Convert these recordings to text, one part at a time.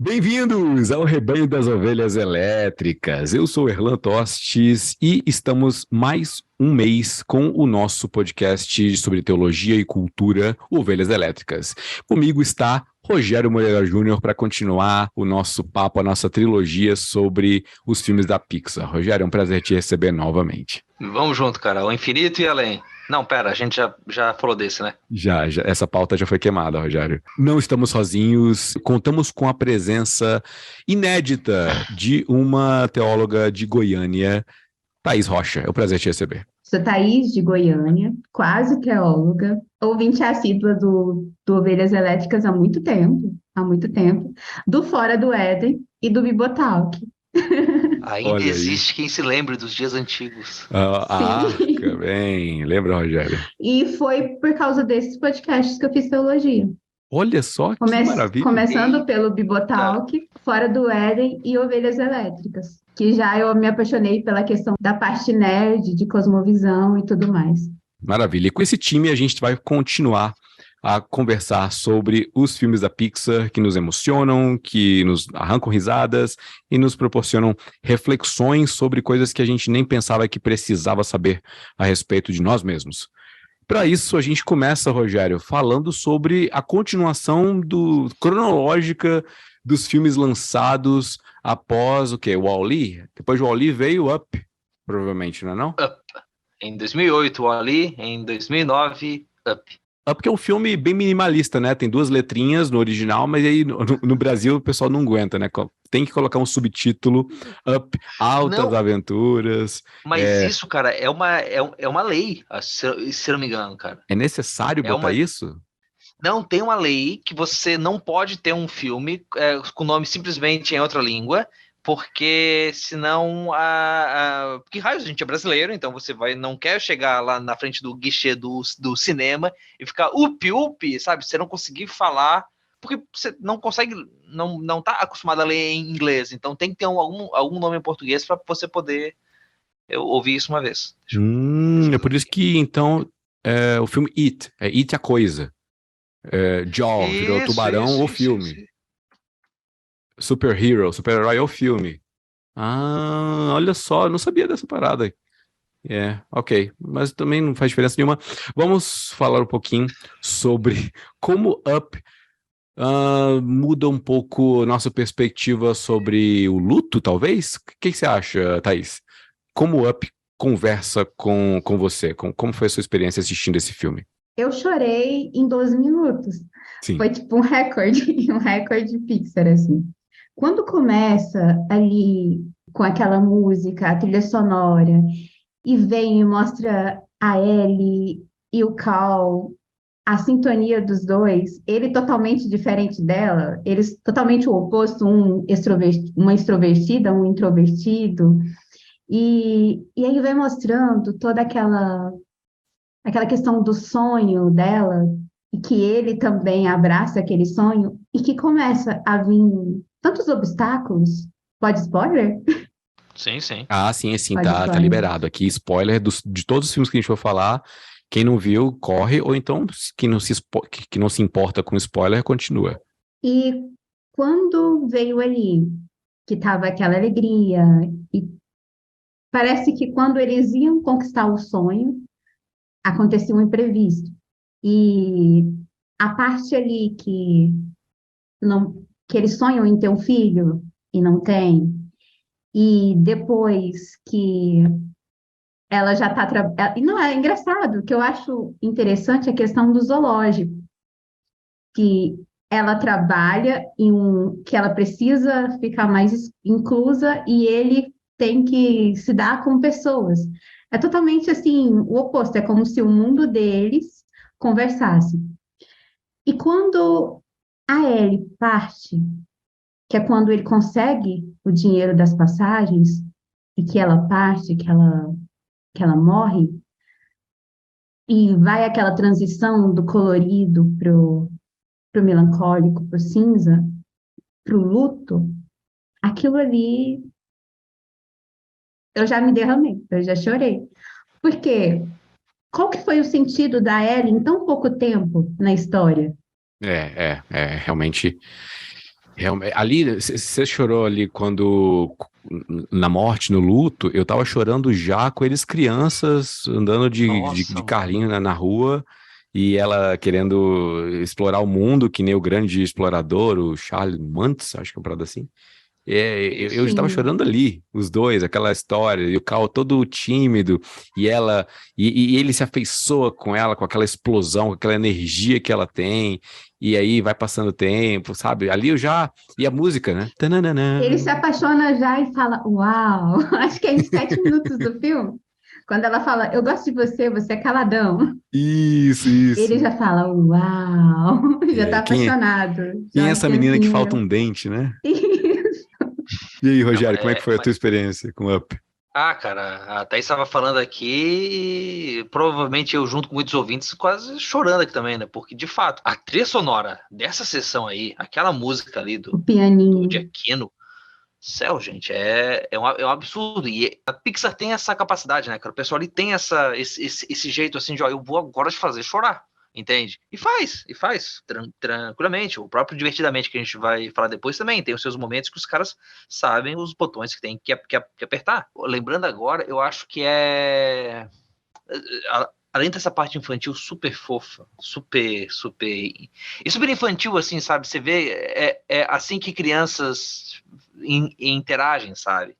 Bem-vindos ao Rebanho das Ovelhas Elétricas. Eu sou Erlan Tostes e estamos mais um mês com o nosso podcast sobre teologia e cultura, Ovelhas Elétricas. Comigo está Rogério Moreira Júnior para continuar o nosso papo, a nossa trilogia sobre os filmes da Pixar. Rogério, é um prazer te receber novamente. Vamos junto, cara. Ao infinito e além. Não, pera, a gente já falou desse, né? Já, essa pauta já foi queimada, Rogério. Não estamos sozinhos, contamos com a presença inédita de uma teóloga de Goiânia, Thaís Rocha. É um prazer te receber. Sou Thaís de Goiânia, quase teóloga, ouvinte assídua do Ovelhas Elétricas há muito tempo, do Fora do Éden e do Bibotalk. Ainda Olha aí. existe quem se lembre dos dias antigos. Sim. Bem. Lembra, Rogério? E foi por causa desses podcasts que eu fiz teologia. Olha só que maravilha. Começando pelo Bibotalk, Fora do Éden e Ovelhas Elétricas, que já eu me apaixonei pela questão da parte nerd, de cosmovisão e tudo mais. Maravilha. E com esse time a gente vai continuar a conversar sobre os filmes da Pixar que nos emocionam, que nos arrancam risadas e nos proporcionam reflexões sobre coisas que a gente nem pensava que precisava saber a respeito de nós mesmos. Para isso, a gente começa, Rogério, falando sobre a continuação cronológica dos filmes lançados após o quê? Wall-E? Depois de Wall-E veio Up, provavelmente, não é não? Up. Em 2008, Wall-E. Em 2009, Up. Up que é um filme bem minimalista, né? Tem 2 letrinhas no original, mas aí no Brasil o pessoal não aguenta, né? Tem que colocar um subtítulo, Up, Altas Aventuras. Mas isso, cara, é uma lei, se eu não me engano, cara. É necessário botar isso? Não, tem uma lei que você não pode ter um filme com nome simplesmente em outra língua, porque senão que raios, a gente é brasileiro, então você não quer chegar lá na frente do guichê do cinema e ficar up, sabe? Você não conseguir falar, porque você não consegue, não tá acostumado a ler em inglês, então tem que ter algum nome em português para você poder. Eu ouvi isso uma vez. É por isso que, então, o filme It, It a coisa. Jaw, virou Tubarão ou filme. Isso. Super-herói ou filme. Olha só, eu não sabia dessa parada. Ok, mas também não faz diferença nenhuma. Vamos falar um pouquinho sobre como Up muda um pouco nossa perspectiva sobre o luto, talvez? O que você acha, Thaís? Como Up conversa com você? Como foi a sua experiência assistindo esse filme? Eu chorei em 12 minutos. Sim. Foi tipo um recorde Pixar, assim. Quando começa ali com aquela música, a trilha sonora, e vem e mostra a Ellie e o Cal, a sintonia dos dois, ele totalmente diferente dela, eles totalmente o oposto, uma extrovertida, um introvertido, e aí vai mostrando toda aquela questão do sonho dela, e que ele também abraça aquele sonho, e que começa a vir tantos obstáculos. Pode spoiler? Sim. Sim, tá liberado. Aqui, spoiler de todos os filmes que a gente for falar. Quem não viu, corre, ou então, que não se importa com spoiler, continua. E quando veio ali, que tava aquela alegria, e parece que quando eles iam conquistar o sonho, acontecia um imprevisto. E a parte ali que eles sonham em ter um filho e não tem, e depois que ela já está trabalhando. E não, é engraçado, que eu acho interessante a questão do zoológico, que ela trabalha que ela precisa ficar mais inclusa e ele tem que se dar com pessoas. É totalmente assim, o oposto, é como se o mundo deles conversasse. E quando a Ellie parte, que é quando ele consegue o dinheiro das passagens, e que ela parte, que ela morre, e vai aquela transição do colorido pro melancólico, pro cinza, pro luto, aquilo ali eu já me derramei, eu já chorei. Porque qual que foi o sentido da Ellie em tão pouco tempo na história? Realmente Realmente, ali, você chorou ali quando, na morte, no luto, eu tava chorando já com eles crianças, andando de Nossa, carrinho mano. na rua, e ela querendo explorar o mundo, que nem o grande explorador, o Charles Mantz, acho que é uma parada assim. Eu Isso. estava Sim. chorando ali, os dois, aquela história, e o Cal todo tímido, e ela, e ele se afeiçoa com ela, com aquela explosão, com aquela energia que ela tem, e aí vai passando o tempo, sabe? Ali eu já, e a música, né? Ele se Tananana. apaixona já e fala, uau! Acho que é em 7 minutos do filme. Quando ela fala, eu gosto de você, você é caladão. Isso, Ele isso. já fala, uau! Já tá É, apaixonado. quem Já é uma essa menina que falta criancinha. um dente, né? Isso. E aí, Não, Rogério, como é que foi a tua experiência com Up? cara, a Thaís estava falando aqui, e provavelmente eu, junto com muitos ouvintes, quase chorando aqui também, né? Porque, de fato, a trilha sonora dessa sessão aí, aquela música ali O do pianinho. Giacchino, céu, gente, é um absurdo. E a Pixar tem essa capacidade, né, cara? O pessoal ali tem esse jeito assim de, ó, eu vou agora te fazer chorar, entende? E faz, tranquilamente. O próprio Divertidamente, que a gente vai falar depois, também tem os seus momentos que os caras sabem os botões que tem que apertar. Lembrando agora, eu acho que além dessa parte infantil super fofa, super e super infantil assim, sabe? Você vê é assim que crianças interagem, sabe?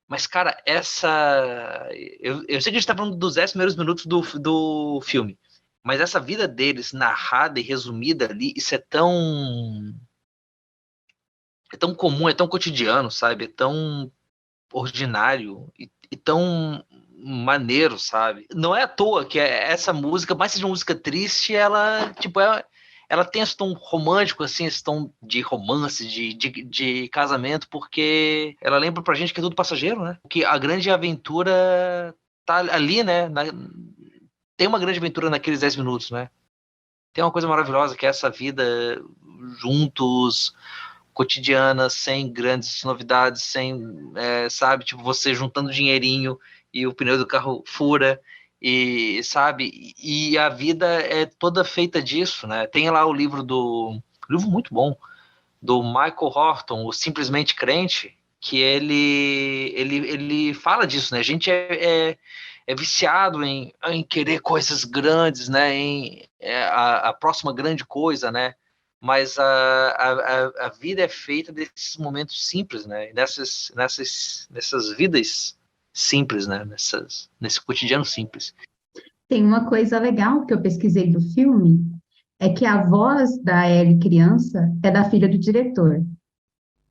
Mas cara, eu sei que a gente tá falando dos 10 primeiros minutos do filme, mas essa vida deles narrada e resumida ali, isso é tão comum, é tão cotidiano, sabe? É tão ordinário e tão maneiro, sabe? Não é à toa que essa música, mais seja uma música triste, ela, tipo, ela tem esse tom romântico, assim, esse tom de romance, de casamento, porque ela lembra pra gente que é tudo passageiro, né? Que a grande aventura tá ali, né? Tem uma grande aventura naqueles 10 minutos, né? Tem uma coisa maravilhosa que é essa vida juntos, cotidiana, sem grandes novidades, sem, sabe, tipo, você juntando dinheirinho e o pneu do carro fura, e sabe, e a vida é toda feita disso, né? Tem lá o livro muito bom, do Michael Horton, o Simplesmente Crente, que ele fala disso, né? A gente é viciado em querer coisas grandes, né? A próxima grande coisa, né? Mas a vida é feita desses momentos simples, né? Nessas vidas simples, né? Nesse cotidiano simples. Tem uma coisa legal que eu pesquisei do filme, é que a voz da Ellie criança é da filha do diretor.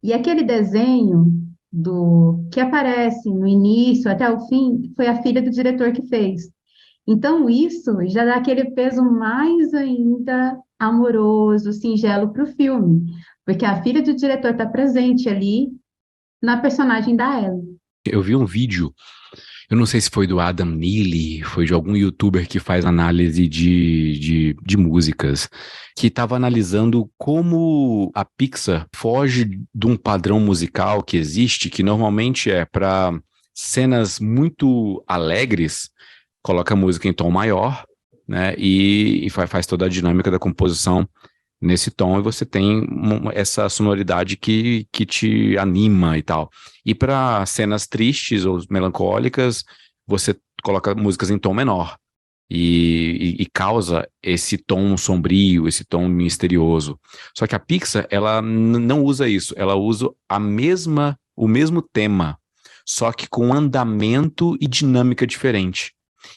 E aquele desenho do que aparece no início até o fim foi a filha do diretor que fez. Então isso já dá aquele peso mais ainda amoroso, singelo para o filme, porque a filha do diretor está presente ali na personagem da Ellie. Eu vi um vídeo. Eu não sei se foi do Adam Neely, foi de algum youtuber que faz análise de músicas, que estava analisando como a Pixar foge de um padrão musical que existe, que normalmente é para cenas muito alegres, coloca a música em tom maior, né? E faz toda a dinâmica da composição nesse tom, e você tem essa sonoridade que te anima e tal. E para cenas tristes ou melancólicas, você coloca músicas em tom menor. E causa esse tom sombrio, esse tom misterioso. Só que a Pixar, ela não usa isso, ela usa o mesmo tema, só que com andamento e dinâmica diferente.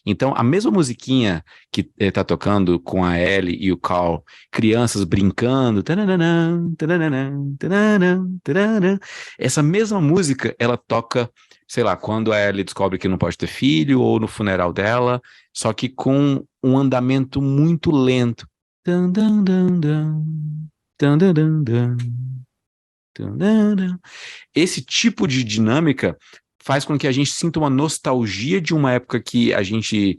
Então, a mesma musiquinha que tá tocando com a Ellie e o Carl, crianças brincando, taranã, taranã, taranã, taranã, essa mesma música, ela toca, sei lá, quando a Ellie descobre que não pode ter filho, ou no funeral dela, só que com um andamento muito lento. Tan, dan, dan, dan, tan, dan, dan, dan, tan, dan, dan. Esse tipo de dinâmica faz com que a gente sinta uma nostalgia de uma época que a gente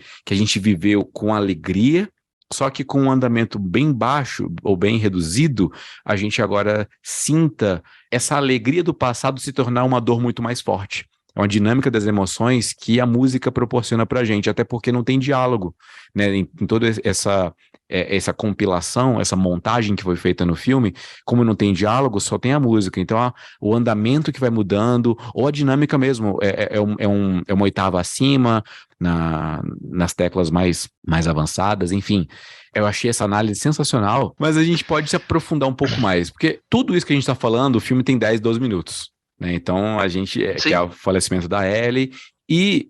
viveu com alegria, só que com um andamento bem baixo ou bem reduzido, a gente agora sinta essa alegria do passado se tornar uma dor muito mais forte. É uma dinâmica das emoções que a música proporciona pra gente, até porque não tem diálogo, né? Em toda essa compilação, essa montagem que foi feita no filme, como não tem diálogo, só tem a música. Então, o andamento que vai mudando, ou a dinâmica mesmo, é uma oitava acima, nas teclas mais avançadas, enfim. Eu achei essa análise sensacional, mas a gente pode se aprofundar um pouco mais, porque tudo isso que a gente está falando, o filme tem 10, 12 minutos, né? Então, a gente, que é o falecimento da Ellie, e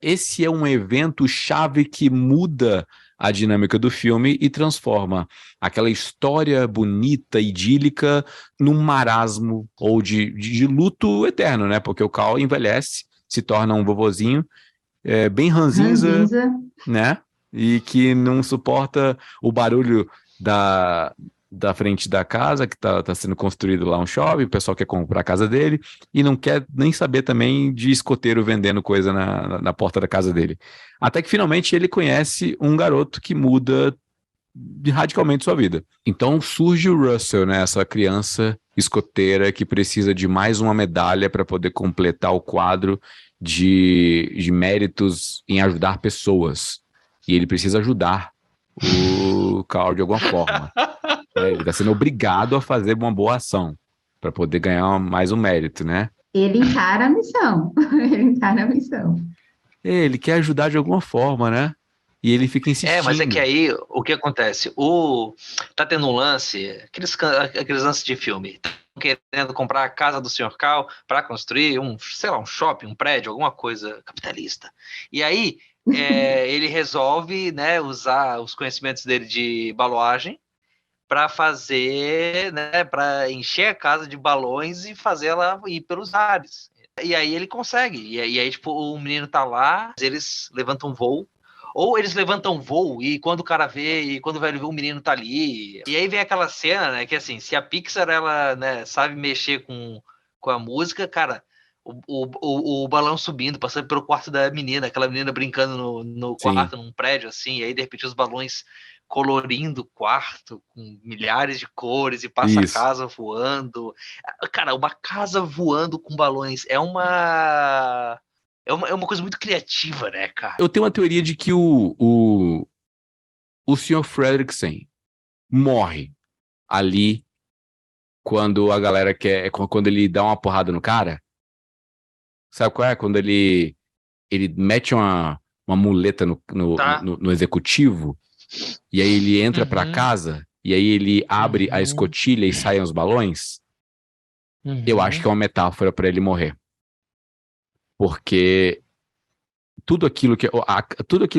esse é um evento chave que muda a dinâmica do filme e transforma aquela história bonita, idílica, num marasmo ou de luto eterno, né? Porque o Cal envelhece, se torna um vovozinho, bem ranzinza, né? E que não suporta o barulho da frente da casa, que tá sendo construído lá um shopping, o pessoal quer comprar a casa dele, e não quer nem saber também de escoteiro vendendo coisa na porta da casa dele. Até que finalmente ele conhece um garoto que muda radicalmente sua vida. Então surge o Russell, né, essa criança escoteira que precisa de mais uma medalha para poder completar o quadro de méritos em ajudar pessoas. E ele precisa ajudar o Carl de alguma forma. Ele está sendo obrigado a fazer uma boa ação para poder ganhar mais um mérito, né? Ele encara a missão. Ele encara a missão. Ele quer ajudar de alguma forma, né? E ele fica insistindo. Mas é que aí, o que acontece? Tá tendo um lance, aqueles lances de filme. Tá querendo comprar a casa do Sr. Cal para construir um shopping, um prédio, alguma coisa capitalista. E aí, ele resolve, né, usar os conhecimentos dele de baloagem para fazer, né, para encher a casa de balões e fazer ela ir pelos ares. E aí ele consegue. E aí, tipo, o menino tá lá, eles levantam voo. Ou eles levantam voo e quando o cara vê, e quando vai ver o menino tá ali. E aí vem aquela cena, né, que assim, se a Pixar, ela, né, sabe mexer com a música, cara, o balão subindo, passando pelo quarto da menina, aquela menina brincando no quarto, num prédio, assim, e aí de repente os balões colorindo o quarto com milhares de cores e passa a casa voando. Cara, uma casa voando com balões é uma coisa muito criativa, né, cara? Eu tenho uma teoria de que o Sr. Fredricksen morre ali quando a galera quando ele dá uma porrada no cara. Sabe qual é? Quando ele mete uma muleta no executivo, e aí ele entra pra casa, e aí ele abre a escotilha e saem os balões. Eu acho que é uma metáfora para ele morrer. Porque tudo aquilo que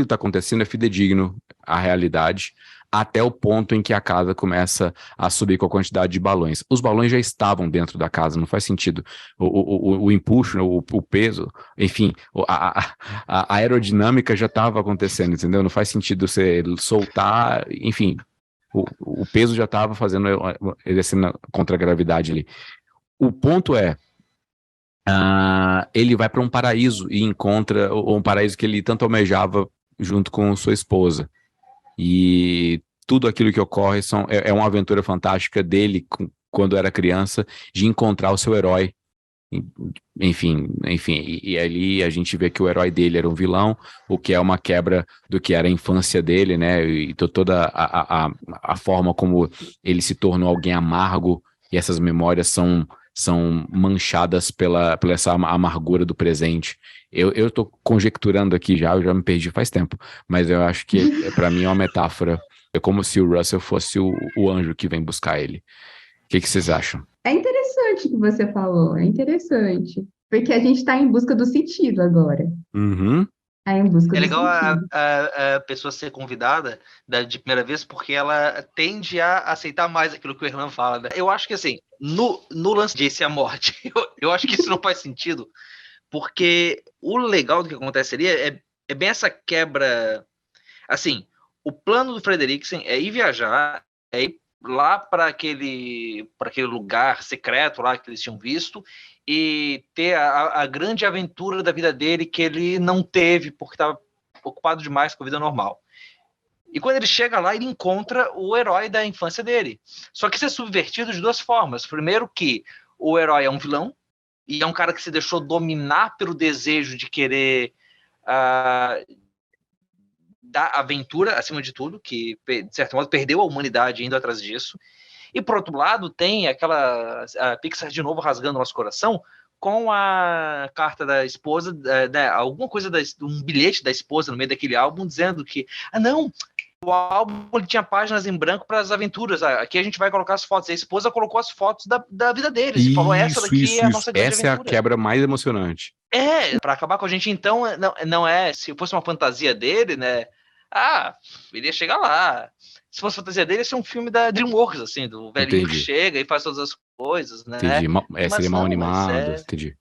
está acontecendo é fidedigno à realidade, até o ponto em que a casa começa a subir com a quantidade de balões. Os balões já estavam dentro da casa, não faz sentido. O empuxo, o peso, enfim, a aerodinâmica já estava acontecendo, entendeu? Não faz sentido você soltar, enfim, o peso já estava exercendo contra a gravidade ali. O ponto é, ele vai para um paraíso e encontra um paraíso que ele tanto almejava junto com sua esposa. E tudo aquilo que ocorre é uma aventura fantástica dele quando era criança, de encontrar o seu herói. Enfim, e ali a gente vê que o herói dele era um vilão, o que é uma quebra do que era a infância dele, né? E toda a forma como ele se tornou alguém amargo, e essas memórias são manchadas pela essa amargura do presente. Eu tô conjecturando aqui eu já me perdi faz tempo, mas eu acho que para mim é uma metáfora. É como se o Russell fosse o anjo que vem buscar ele. O que vocês acham? É interessante o que você falou, é interessante. Porque a gente está em busca do sentido agora. Uhum. Em busca É do legal sentido. a pessoa ser convidada de primeira vez, porque ela tende a aceitar mais aquilo que o Hernan fala. Né? Eu acho que, assim, no lance de ser a morte, eu acho que isso não faz sentido, porque o legal do que aconteceria é bem essa quebra. Assim, o plano do Frederiksen é ir viajar, é ir lá para aquele lugar secreto lá que eles tinham visto e ter a grande aventura da vida dele que ele não teve porque estava ocupado demais com a vida normal. E quando ele chega lá, ele encontra o herói da infância dele. Só que isso é subvertido de duas formas. Primeiro que o herói é um vilão, e é um cara que se deixou dominar pelo desejo de querer da aventura, acima de tudo, que, de certo modo, perdeu a humanidade indo atrás disso. E, por outro lado, tem a Pixar de novo rasgando nosso coração com a carta da esposa, alguma coisa, um bilhete da esposa no meio daquele álbum, dizendo que, não, o álbum ele tinha páginas em branco para as aventuras, aqui a gente vai colocar as fotos. E a esposa colocou as fotos da vida deles, e falou, essa daqui é a nossa grande aventura. Essa é a quebra mais emocionante. Para acabar com a gente, então, não é, se fosse uma fantasia dele, né, ele ia chegar lá. Se fosse fantasia dele, ia ser um filme da DreamWorks, assim, do velhinho que chega e faz todas as coisas, né? Entendi. Seria mal animado, entendi.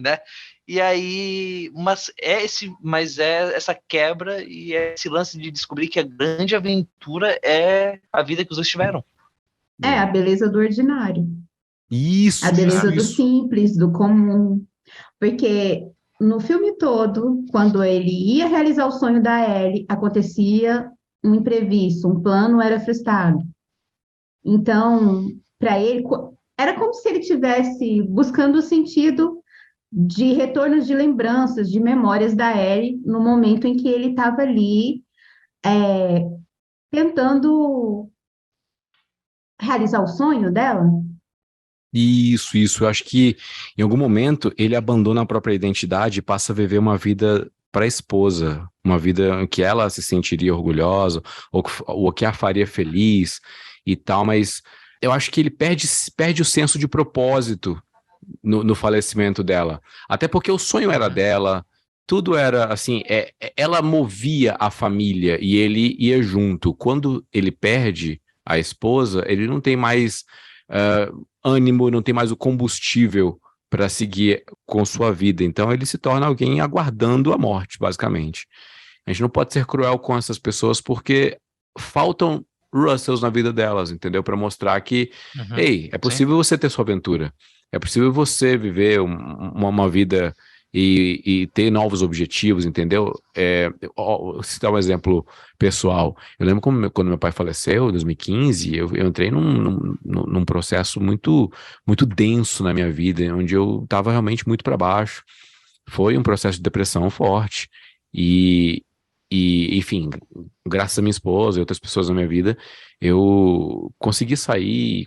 Né? E aí, mas é essa quebra e é esse lance de descobrir que a grande aventura é a vida que os dois tiveram. É a beleza do ordinário. Isso. A beleza do simples, do comum. Porque no filme todo, quando ele ia realizar o sonho da Ellie, acontecia um imprevisto, um plano era frustrado. Então, para ele, era como se ele estivesse buscando o sentido de retornos de lembranças, de memórias da Ellie, no momento em que ele estava ali tentando realizar o sonho dela. Isso. Eu acho que em algum momento ele abandona a própria identidade e passa a viver uma vida para a esposa, uma vida em que ela se sentiria orgulhosa, ou que a faria feliz e tal, mas eu acho que ele perde o senso de propósito no falecimento dela. Até porque o sonho era dela, tudo era assim, ela movia a família e ele ia junto. Quando ele perde a esposa, ele não tem mais ânimo, não tem mais o combustível para seguir com sua vida. Então ele se torna alguém aguardando a morte, basicamente. A gente não pode ser cruel com essas pessoas porque faltam Russells na vida delas, entendeu? Para mostrar que, ei, é possível você ter sua aventura. É possível você viver uma vida e ter novos objetivos, entendeu? Vou citar um exemplo pessoal. Eu lembro quando meu pai faleceu, em 2015, eu entrei num processo muito, muito denso na minha vida, onde eu estava realmente muito para baixo. Foi um processo de depressão forte. Enfim, graças à minha esposa e outras pessoas na minha vida, eu consegui sair,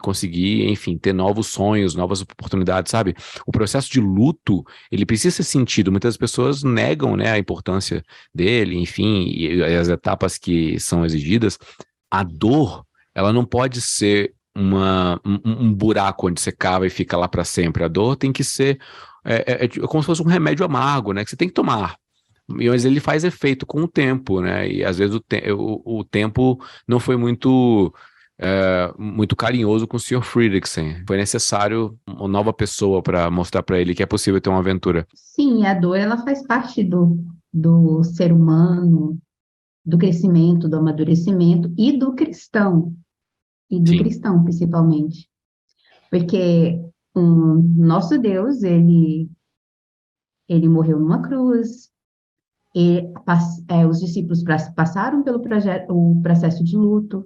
enfim, ter novos sonhos, novas oportunidades, sabe? O processo de luto, ele precisa ser sentido. Muitas pessoas negam, né, a importância dele, enfim, e as etapas que são exigidas. A dor, ela não pode ser um buraco onde você cava e fica lá para sempre. A dor tem que ser como se fosse um remédio amargo, né, que você tem que tomar. Mas ele faz efeito com o tempo, né? E às vezes o tempo não foi muito carinhoso com o Sr. Fredricksen. Foi necessário uma nova pessoa para mostrar para ele que é possível ter uma aventura. Sim, a dor ela faz parte do ser humano, do crescimento, do amadurecimento e do cristão. E do cristão, principalmente. Porque o nosso Deus, ele morreu numa cruz. Os discípulos passaram pelo o processo de luto.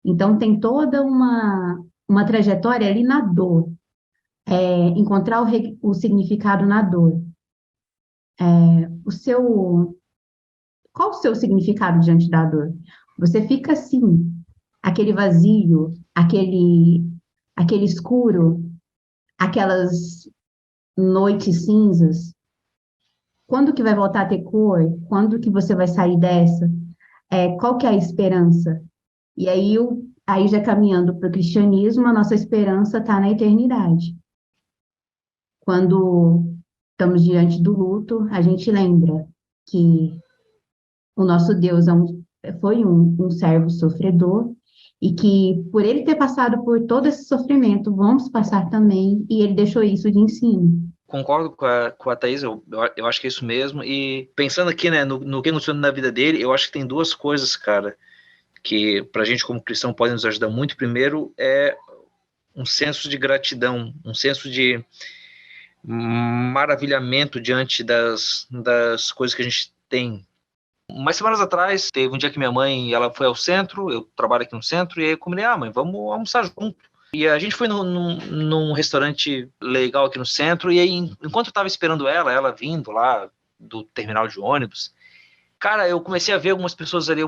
Então, tem toda uma trajetória ali na dor. Encontrar o significado na dor. Qual o seu significado diante da dor? Você fica assim, aquele vazio, aquele escuro, aquelas noites cinzas. Quando que vai voltar a ter cor? Quando que você vai sair dessa? Qual que é a esperança? E aí, já caminhando para o cristianismo, a nossa esperança está na eternidade. Quando estamos diante do luto, a gente lembra que o nosso Deus foi um servo sofredor e que, por ele ter passado por todo esse sofrimento, vamos passar também, e ele deixou isso de ensino. Concordo com a Thaís, eu acho que é isso mesmo. E pensando aqui, né, no que aconteceu na vida dele, eu acho que tem duas coisas, cara, que pra gente como cristão podem nos ajudar muito. Primeiro é um senso de gratidão, um senso de maravilhamento diante das coisas que a gente tem. Umas semanas atrás, teve um dia que minha mãe ela foi ao centro, eu trabalho aqui no centro, e aí eu combinei, mãe, vamos almoçar junto. E a gente foi num restaurante legal aqui no centro, e aí, enquanto eu tava esperando ela vindo lá do terminal de ônibus, cara, eu comecei a ver algumas pessoas ali,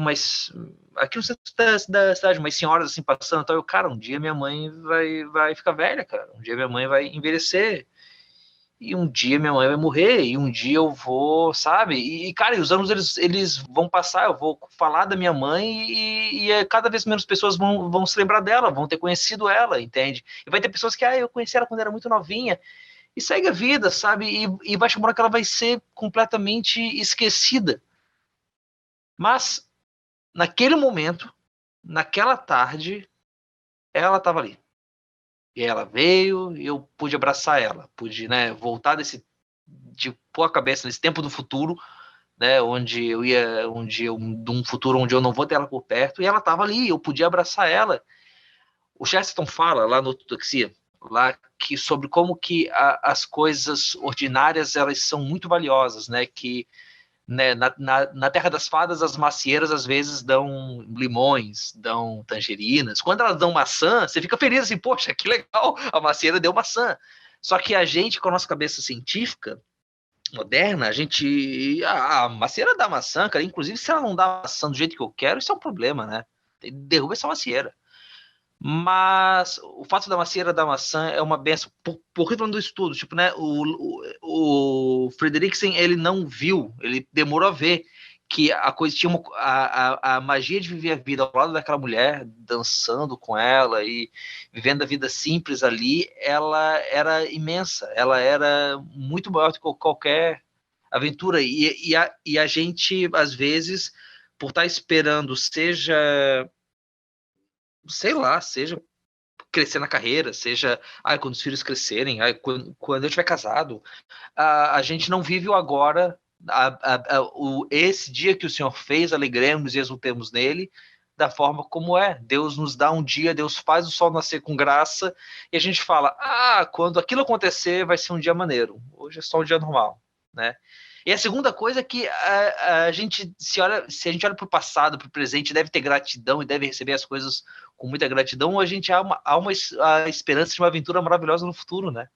aqui no centro da cidade, umas senhoras assim passando, então cara, um dia minha mãe vai ficar velha, cara, um dia minha mãe vai envelhecer, e um dia minha mãe vai morrer, e um dia eu vou, sabe? E cara, os anos eles vão passar, eu vou falar da minha mãe e cada vez menos pessoas vão se lembrar dela, vão ter conhecido ela, entende? E vai ter pessoas que, eu conheci ela quando era muito novinha, e segue a vida, sabe? E vai chegar uma hora que ela vai ser completamente esquecida. Mas, naquele momento, naquela tarde, ela estava ali. E ela veio, e eu pude abraçar ela, pude, né, voltar de pôr a cabeça nesse tempo do futuro, né, de um futuro onde eu não vou ter ela por perto, e ela estava ali, eu podia abraçar ela. O Chesterton fala lá no Ortodoxia, lá sobre como que as coisas ordinárias elas são muito valiosas, né, que né, na Terra das Fadas, as macieiras às vezes dão limões, dão tangerinas. Quando elas dão maçã, você fica feliz assim, poxa, que legal, a macieira deu maçã. Só que a gente, com a nossa cabeça científica, moderna, a macieira dá maçã, cara, inclusive se ela não dá maçã do jeito que eu quero, isso é um problema, né? Derruba essa macieira. Mas o fato da macieira da maçã é uma benção. Por que falando do estudo? Tipo, né, o Frederiksen, ele não viu, ele demorou a ver que a coisa tinha a magia de viver a vida ao lado daquela mulher, dançando com ela e vivendo a vida simples ali, ela era imensa, ela era muito maior do que qualquer aventura. E a gente, às vezes, por estar esperando, seja crescer na carreira, seja quando os filhos crescerem, quando eu estiver casado, a gente não vive o agora, esse dia que o Senhor fez, alegremos e exultemos nele, da forma como é. Deus nos dá um dia, Deus faz o sol nascer com graça, e a gente fala, quando aquilo acontecer, vai ser um dia maneiro. Hoje é só um dia normal, né? E a segunda coisa é que a gente, se a gente olha para o passado, para o presente, deve ter gratidão e deve receber as coisas com muita gratidão, a gente há a esperança de uma aventura maravilhosa no futuro, né?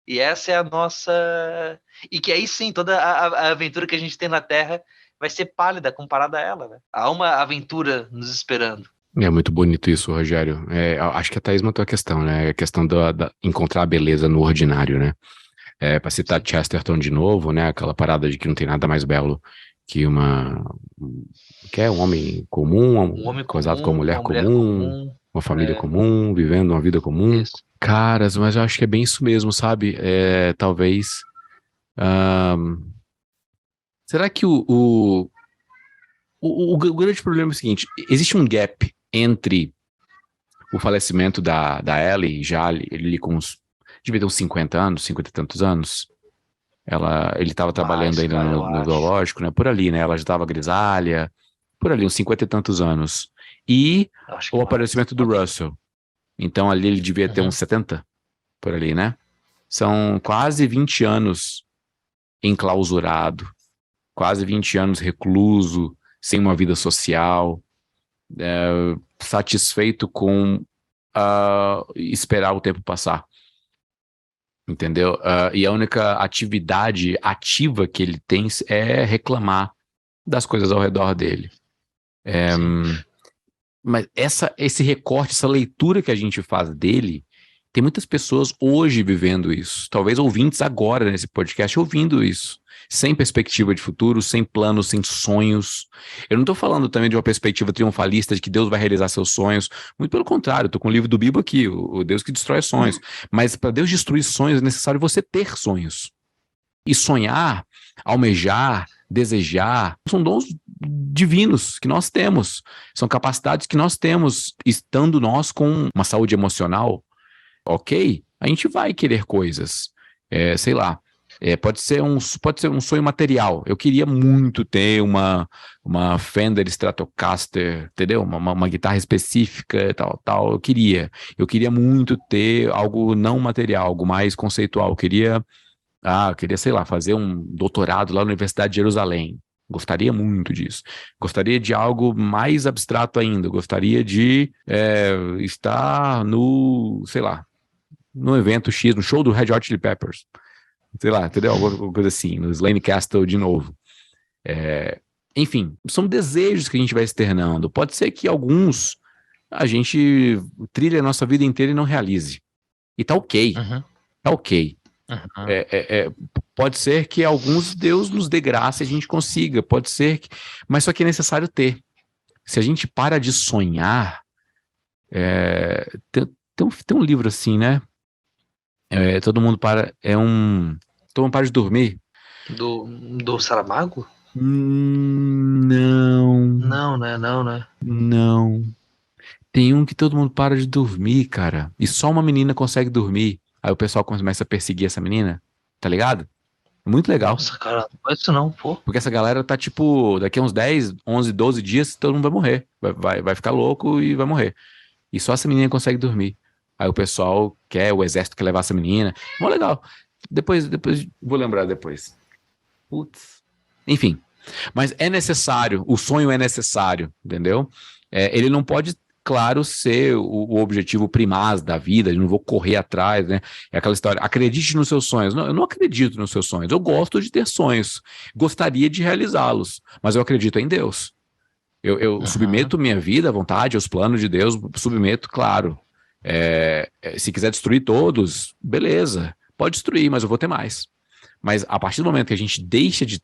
E essa é a nossa... E que aí sim, toda a aventura que a gente tem na Terra vai ser pálida comparada a ela, né? Há uma aventura nos esperando. É muito bonito isso, Rogério. Acho que a Thaís matou a questão, né? A questão da encontrar a beleza no ordinário, né? Para citar Chesterton de novo, né? Aquela parada de que não tem nada mais belo que um homem comum, um homem casado comum, com uma mulher comum, uma família comum, vivendo uma vida comum. Isso. Caras, mas eu acho que é bem isso mesmo, sabe? Talvez... será que o grande problema é o seguinte, existe um gap entre o falecimento da Ellie, já ele com devia ter uns 50 anos, 50 e tantos anos. Ele estava trabalhando ainda no zoológico, né? Por ali, né? Ela já estava grisalha, por ali, uns 50 e tantos anos. E o aparecimento do Russell. Então ali ele devia ter uns 70, por ali, né? São quase 20 anos enclausurado, quase 20 anos recluso, sem uma vida social, satisfeito com esperar o tempo passar. Entendeu? E a única atividade ativa que ele tem é reclamar das coisas ao redor dele. Mas esse recorte, essa leitura que a gente faz dele, tem muitas pessoas hoje vivendo isso. Talvez ouvintes agora nesse podcast ouvindo isso. Sem perspectiva de futuro, sem planos, sem sonhos. Eu não estou falando também de uma perspectiva triunfalista de que Deus vai realizar seus sonhos. Muito pelo contrário, estou com o livro do Bibo aqui, o Deus que destrói sonhos. Mas para Deus destruir sonhos é necessário você ter sonhos. E sonhar, almejar, desejar, são dons divinos que nós temos. São capacidades que nós temos, estando nós com uma saúde emocional, ok? A gente vai querer coisas. Sei lá. Pode ser um sonho material. Eu queria muito ter uma Fender Stratocaster, entendeu? Uma guitarra específica, tal. Eu queria muito ter algo não material, algo mais conceitual. Eu queria, sei lá, fazer um doutorado lá na Universidade de Jerusalém. Gostaria muito disso. Gostaria de algo mais abstrato ainda. Gostaria de estar no, sei lá, no evento X, no show do Red Hot Chili Peppers. Sei lá, entendeu? Alguma coisa assim, no Slane Castle de novo. Enfim, são desejos que a gente vai externando. Pode ser que alguns a gente trilhe a nossa vida inteira e não realize. E tá ok. Uhum. Tá ok. Uhum. Pode ser que alguns Deus nos dê graça e a gente consiga. Pode ser que... Mas só que é necessário ter. Se a gente para de sonhar... Tem um livro assim, né? Todo mundo para... Todo mundo para de dormir. Do Saramago? Não. Não, né? Não, né? Não. Tem um que todo mundo para de dormir, cara. E só uma menina consegue dormir. Aí o pessoal começa a perseguir essa menina. Tá ligado? É muito legal. Nossa, cara, não faz isso não, pô. Porque essa galera tá tipo, daqui a uns 10, 11, 12 dias, todo mundo vai morrer. Vai ficar louco e vai morrer. E só essa menina consegue dormir. Aí o pessoal o exército quer levar essa menina. Mó legal. Depois, vou lembrar depois. Putz. Enfim. Mas é necessário, o sonho é necessário, entendeu? Ele não pode, claro, ser o objetivo primaz da vida, eu não vou correr atrás, né? É aquela história, acredite nos seus sonhos. Não, eu não acredito nos seus sonhos, eu gosto de ter sonhos, gostaria de realizá-los, mas eu acredito em Deus. Eu submeto minha vida à vontade, aos planos de Deus, submeto, claro. Se quiser destruir todos, beleza, pode destruir, mas eu vou ter mais. Mas a partir do momento que a gente deixa de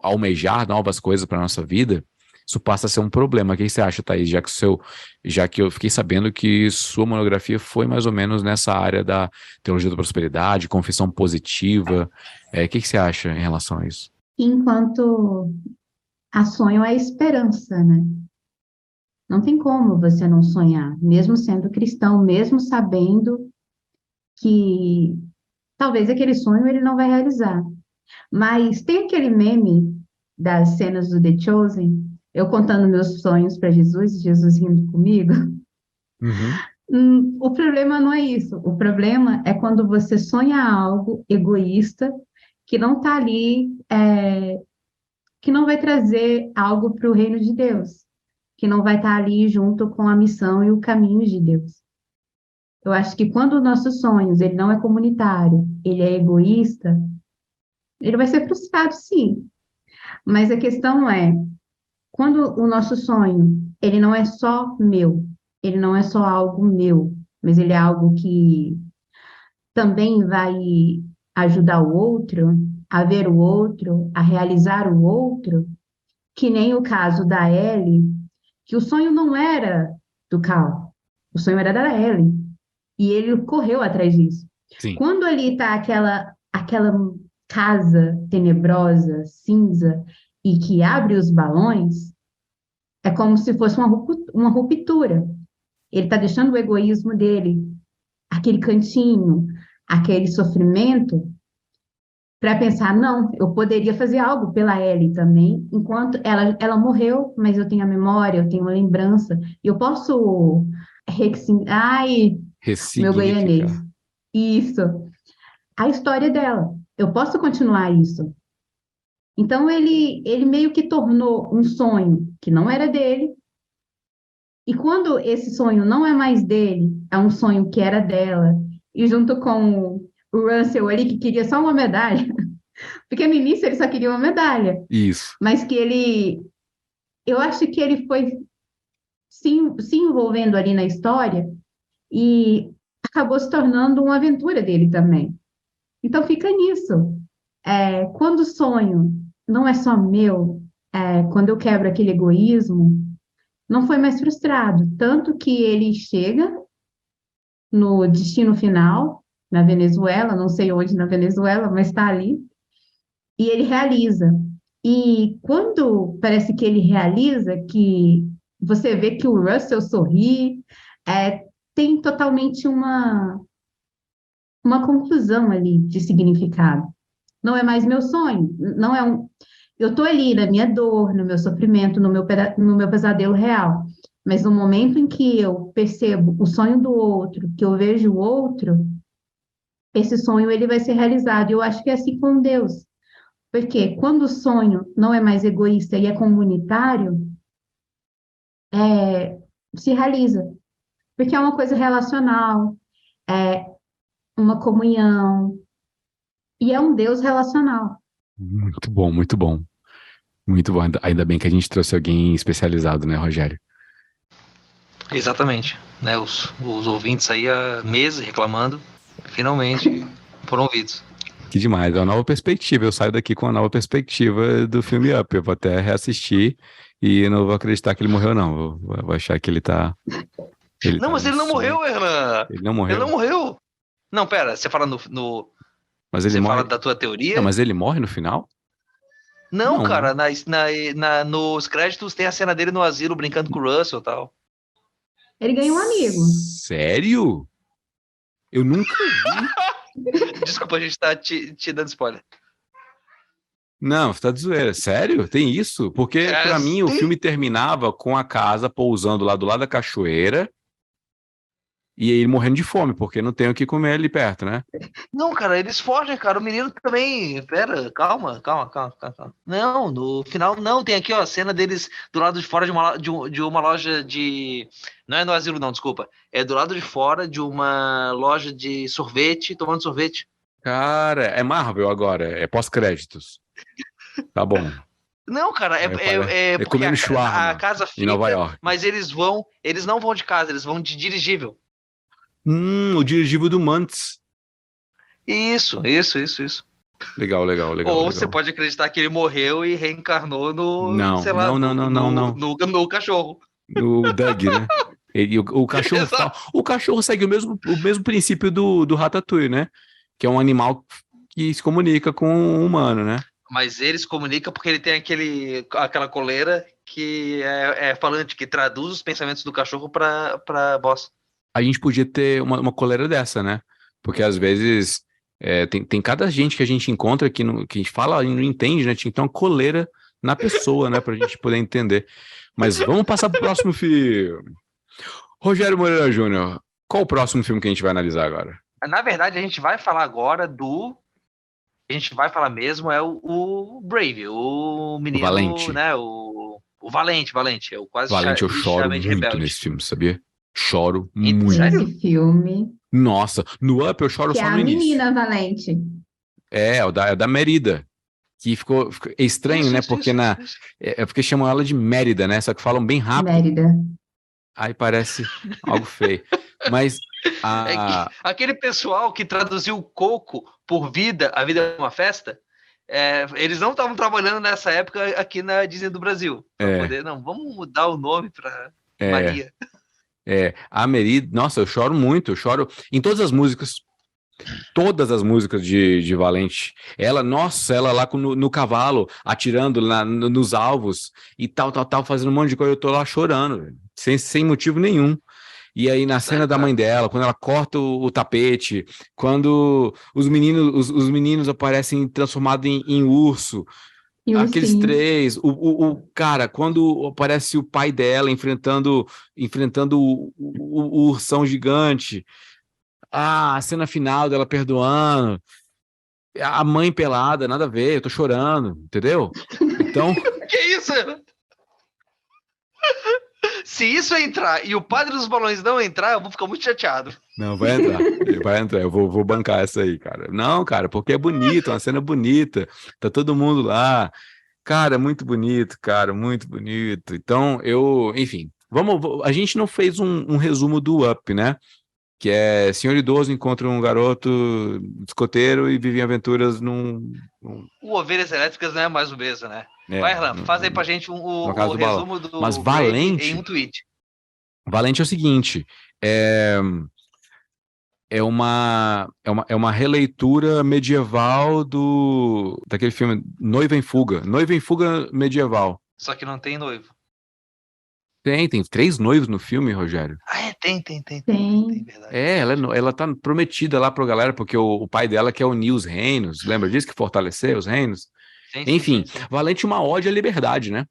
almejar novas coisas para nossa vida, isso passa a ser um problema. O que você acha, Thaís? Já que eu fiquei sabendo que sua monografia foi mais ou menos nessa área da teologia da prosperidade, confissão positiva. O que você acha em relação a isso? Enquanto a sonho é esperança, né? Não tem como você não sonhar, mesmo sendo cristão, mesmo sabendo que talvez aquele sonho ele não vai realizar. Mas tem aquele meme das cenas do The Chosen, eu contando meus sonhos para Jesus, Jesus rindo comigo. O problema não é isso. O problema é quando você sonha algo egoísta que não está ali, que não vai trazer algo para o reino de Deus, que não vai estar ali junto com a missão e o caminho de Deus. Eu acho que quando os nossos sonhos ele não é comunitário, ele é egoísta, ele vai ser frustrado, sim. Mas a questão é, quando o nosso sonho, ele não é só meu, ele não é só algo meu, mas ele é algo que também vai ajudar o outro, a ver o outro, a realizar o outro, que nem o caso da Ellie, que o sonho não era do Cal, o sonho era da Ellie, e ele correu atrás disso. Sim. Quando ali está aquela casa tenebrosa, cinza, e que abre os balões, é como se fosse uma ruptura. Ele está deixando o egoísmo dele, aquele cantinho, aquele sofrimento, para pensar, não, eu poderia fazer algo pela Ellie também, enquanto ela morreu, mas eu tenho a memória, eu tenho a lembrança, e eu posso meu goianês. Isso. A história dela. Eu posso continuar isso. Então, ele meio que tornou um sonho que não era dele, e quando esse sonho não é mais dele, é um sonho que era dela, e junto com o Russell ali, que queria só uma medalha, porque no início ele só queria uma medalha. Isso. Mas que eu acho que ele foi se envolvendo ali na história e acabou se tornando uma aventura dele também. Então fica nisso. Quando o sonho não é só meu, quando eu quebro aquele egoísmo, não foi mais frustrado. Tanto que ele chega no destino final, na Venezuela, não sei onde na Venezuela, mas está ali, e ele realiza. E quando parece que ele realiza, que você vê que o Russell sorri, tem totalmente uma conclusão ali de significado. Não é mais meu sonho, não é eu estou ali na minha dor, no meu sofrimento, no meu pesadelo real. Mas no momento em que eu percebo o sonho do outro, que eu vejo o outro, esse sonho ele vai ser realizado. E eu acho que é assim com Deus. Porque quando o sonho não é mais egoísta e é comunitário, se realiza. Porque é uma coisa relacional, é uma comunhão, e é um Deus relacional. Muito bom, muito bom. Muito bom. Ainda bem que a gente trouxe alguém especializado, né, Rogério? Exatamente. Né, os ouvintes aí há meses reclamando, finalmente foram ouvidos. Que demais, é uma nova perspectiva. Eu saio daqui com uma nova perspectiva do filme Up. Eu vou até reassistir e não vou acreditar que ele morreu, não. Vou achar que ele tá. Não, mas num ele não sonho. morreu, Hernan. Ele não Ele não morreu. morreu. Não, pera, você fala Mas ele você morre. fala da tua Não, teoria? mas ele morre no final? Não, Não, né? cara, nos créditos tem a cena dele no asilo brincando com o Russell e tal. Ele ganha um amigo. Sério? Eu nunca vi. Desculpa, a gente tá te dando spoiler. Não, você tá de zoeira. Sério? Tem isso? Porque, pra mim, o Sim. filme terminava com a casa pousando lá do lado da cachoeira e ele morrendo de fome, porque não tem o que comer ali perto, né? Não, cara, eles fogem, cara. O menino também. Pera, calma. Não, no final não. Tem aqui, ó, a cena deles do lado de fora de uma loja de. Não é no asilo, não, desculpa. É do lado de fora de uma loja de sorvete, tomando sorvete. Cara, é Marvel agora, é pós-créditos. Tá bom. Não, cara, É porque comendo a shawarma casa em Nova fica, York. mas eles não vão de casa, eles vão de dirigível. O dirigível do Mantz. Isso. Legal. Ou você pode acreditar que ele morreu e reencarnou no, Não, sei lá, não, não, não, não, não. no cachorro. O Doug, né? O cachorro, Exato. o cachorro segue o mesmo princípio do Ratatouille, né? Que é um animal que se comunica com o humano, né? Mas ele se comunica porque ele tem aquela coleira que é falante, que traduz os pensamentos do cachorro para voz. A gente podia ter uma coleira dessa, né? Porque às vezes tem cada gente que a gente encontra que a gente fala e não entende, né? Tinha que ter uma coleira na pessoa, né? Pra gente poder entender. Mas vamos passar pro próximo filme. Rogério Moreira Júnior, qual o próximo filme que a gente vai analisar agora? Na verdade, a gente vai falar agora a gente vai falar mesmo o Brave, o menino, Valente. né? O Valente. Eu quase Valente, eu choro chamei de muito rebelde. nesse filme, sabia? Choro muito. Sério? Esse filme, Nossa, no Up eu choro que é só a no início. menina valente. É o da Mérida. Que ficou estranho, né? Porque Isso. é porque chamam ela de Mérida, né? Só que falam bem rápido. Mérida. Aí parece algo feio. Mas Aquele pessoal que traduziu Coco por Vida, a vida é uma festa, eles não estavam trabalhando nessa época aqui na Disney do Brasil. Vamos mudar o nome para Maria. A Mérida, nossa, eu choro muito, eu choro em todas as músicas de Valente. Ela lá no cavalo, atirando nos alvos e tal, fazendo um monte de coisa, eu tô lá chorando, velho, sem motivo nenhum. E aí, na cena da mãe dela, quando ela corta o tapete, quando os meninos aparecem transformados em urso, E aqueles ursinho. três, cara, quando aparece o pai dela enfrentando o ursão gigante, a cena final dela perdoando, a mãe pelada, nada a ver, eu tô chorando, entendeu? Então, Que isso? Se isso entrar e o Padre dos Balões não entrar, eu vou ficar muito chateado. não, vai entrar, eu vou bancar essa aí, cara. Não, cara, porque é bonito, uma cena bonita, tá todo mundo lá, cara, muito bonito, cara, muito bonito. Então, enfim, a gente não fez um resumo do Up, né? Que é senhor idoso encontra um garoto escoteiro e vive em aventuras O Ovelhas Elétricas não é mais o mesmo, né? Vai, Erlan, faz aí pra gente no caso o do balão. resumo do Mas Brave em um tweet. Valente é o seguinte, é uma releitura medieval daquele filme Noiva em Fuga medieval. Só que não tem noivo. Tem 3 noivos no filme, Rogério. Tem, verdade. Ela tá prometida lá pra galera, porque o pai dela quer unir os reinos, lembra disso? Que fortalecer os reinos? Enfim, Sim. Valente é uma ode à liberdade, né?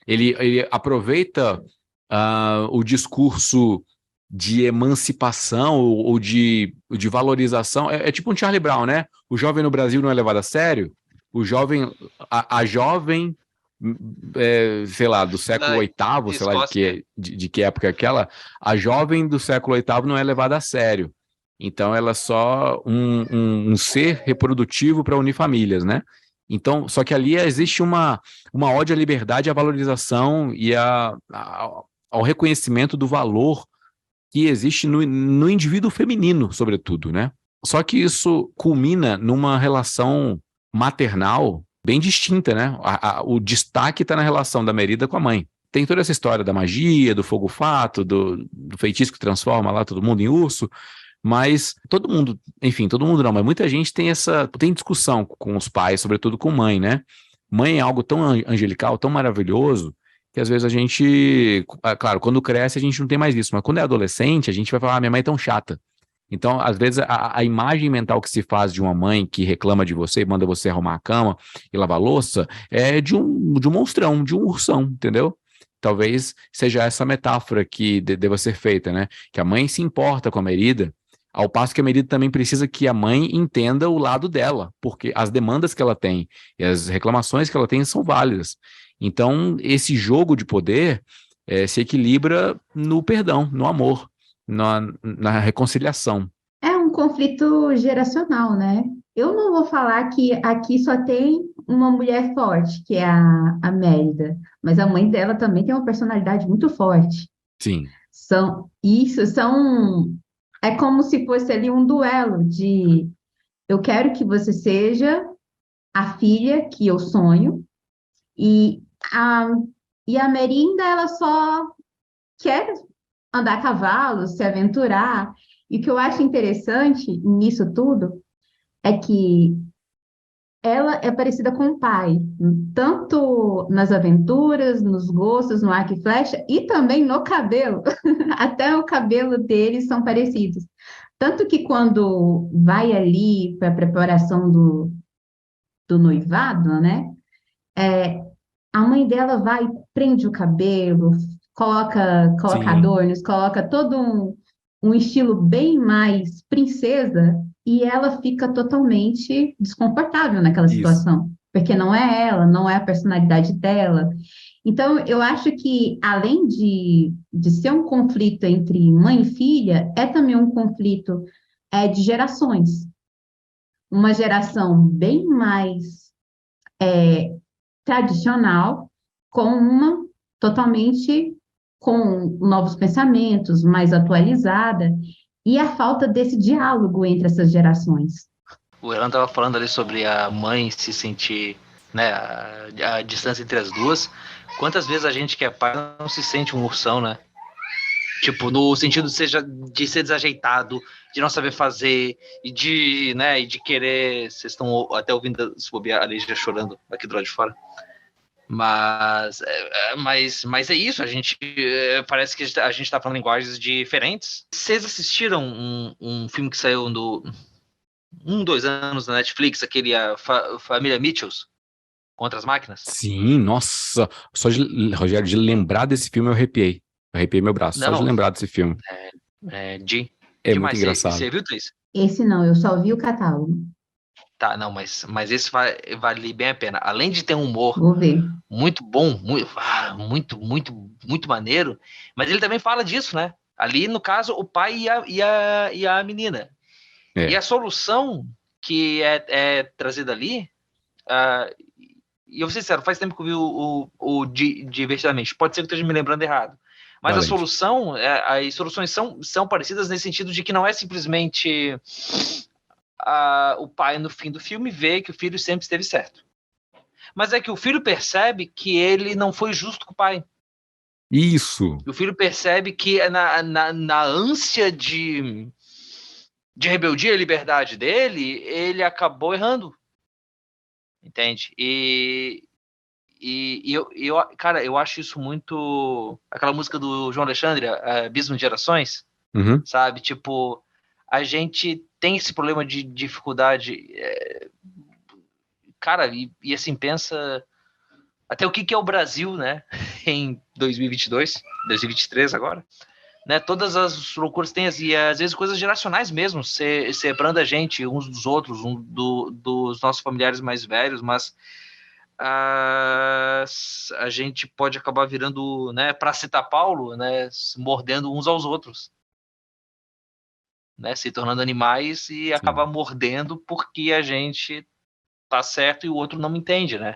Ele aproveita o discurso de emancipação ou de valorização. É tipo um Charlie Brown, né? O jovem no Brasil não é levado a sério. O jovem, a jovem, sei lá, do século oitavo, sei lá de que época é aquela, a jovem do século oitavo não é levada a sério. Então, ela é só um ser reprodutivo para unir famílias, né? Então, só que ali existe uma ode à liberdade, à valorização e ao reconhecimento do valor que existe no indivíduo feminino, sobretudo, né? Só que isso culmina numa relação maternal bem distinta, né? O destaque está na relação da Merida com a mãe. Tem toda essa história da magia, do fogo-fato, do feitiço que transforma lá todo mundo em urso, mas todo mundo não, mas muita gente tem discussão com os pais, sobretudo com mãe, né? Mãe é algo tão angelical, tão maravilhoso, que às vezes a gente, claro, quando cresce a gente não tem mais isso, mas quando é adolescente a gente vai falar, minha mãe é tão chata. Então, às vezes, a imagem mental que se faz de uma mãe que reclama de você e manda você arrumar a cama e lavar a louça é de um monstrão, de um ursão, entendeu? Talvez seja essa metáfora que deva ser feita, né? Que a mãe se importa com a Merida, ao passo que a Merida também precisa que a mãe entenda o lado dela, porque as demandas que ela tem e as reclamações que ela tem são válidas. Então, esse jogo de poder se equilibra no perdão, no amor, na reconciliação. É um conflito geracional, né? Eu não vou falar que aqui só tem uma mulher forte, que é a Mérida, mas a mãe dela também tem uma personalidade muito forte. Sim. É como se fosse ali um duelo de eu quero que você seja a filha que eu sonho, e a, e a Merinda, ela só quer andar a cavalo, se aventurar. E o que eu acho interessante nisso tudo é que ela é parecida com o pai, tanto nas aventuras, nos gostos, no arco e flecha, e também no cabelo. Até o cabelo deles são parecidos. Tanto que quando vai ali para a preparação do noivado, né? A mãe dela vai, prende o cabelo, coloca Sim. adornos, coloca todo um estilo bem mais princesa, e ela fica totalmente desconfortável naquela Isso. situação, porque não é ela, não é a personalidade dela. Então, eu acho que, além de ser um conflito entre mãe e filha, é também um conflito de gerações. Uma geração bem mais tradicional com uma totalmente com novos pensamentos, mais atualizada, e a falta desse diálogo entre essas gerações. O Elan estava falando ali sobre a mãe se sentir, né, a distância entre as duas. Quantas vezes a gente que é pai não se sente um ursão, né? Tipo, no sentido de ser desajeitado, de não saber fazer, e de querer. Vocês estão até ouvindo a Lígia chorando aqui do lado de fora. Mas é isso, a gente parece que a gente tá falando linguagens diferentes. Vocês assistiram um filme que saiu 2 anos na Netflix, aquele Família Mitchells contra as máquinas? Sim, nossa, Rogério, de lembrar desse filme eu arrepiei meu braço, só de lembrar desse filme. É muito engraçado. Você viu, Thaís? Esse não, eu só vi o catálogo. Tá, não, mas esse vale bem a pena. Além de ter um humor Vou ver. muito bom, muito maneiro, mas ele também fala disso, né? Ali, no caso, o pai e a menina. É. E a solução que é trazida ali, e eu vou ser sincero, faz tempo que eu vi o Divertidamente. Pode ser que eu esteja me lembrando errado. Mas Valente. a solução, as soluções são parecidas nesse sentido de que não é simplesmente o pai, no fim do filme, vê que o filho sempre esteve certo. Mas é que o filho percebe que ele não foi justo com o pai. Isso. O filho percebe que na ânsia de rebeldia e liberdade dele, ele acabou errando. Entende? Cara, eu acho isso muito... Aquela música do João Alexandre, Abismo de Gerações, sabe? Tipo, a gente tem esse problema de dificuldade. Cara, e assim, pensa... Até o que é o Brasil, né? Em 2022, 2023 agora. né? Todas as loucuras tem, e às vezes coisas geracionais mesmo, separando a gente uns dos outros, dos nossos familiares mais velhos, mas a gente pode acabar virando, né, para citar Paulo, né, mordendo uns aos outros, né, se tornando animais e acabar mordendo porque a gente tá certo e o outro não me entende, né?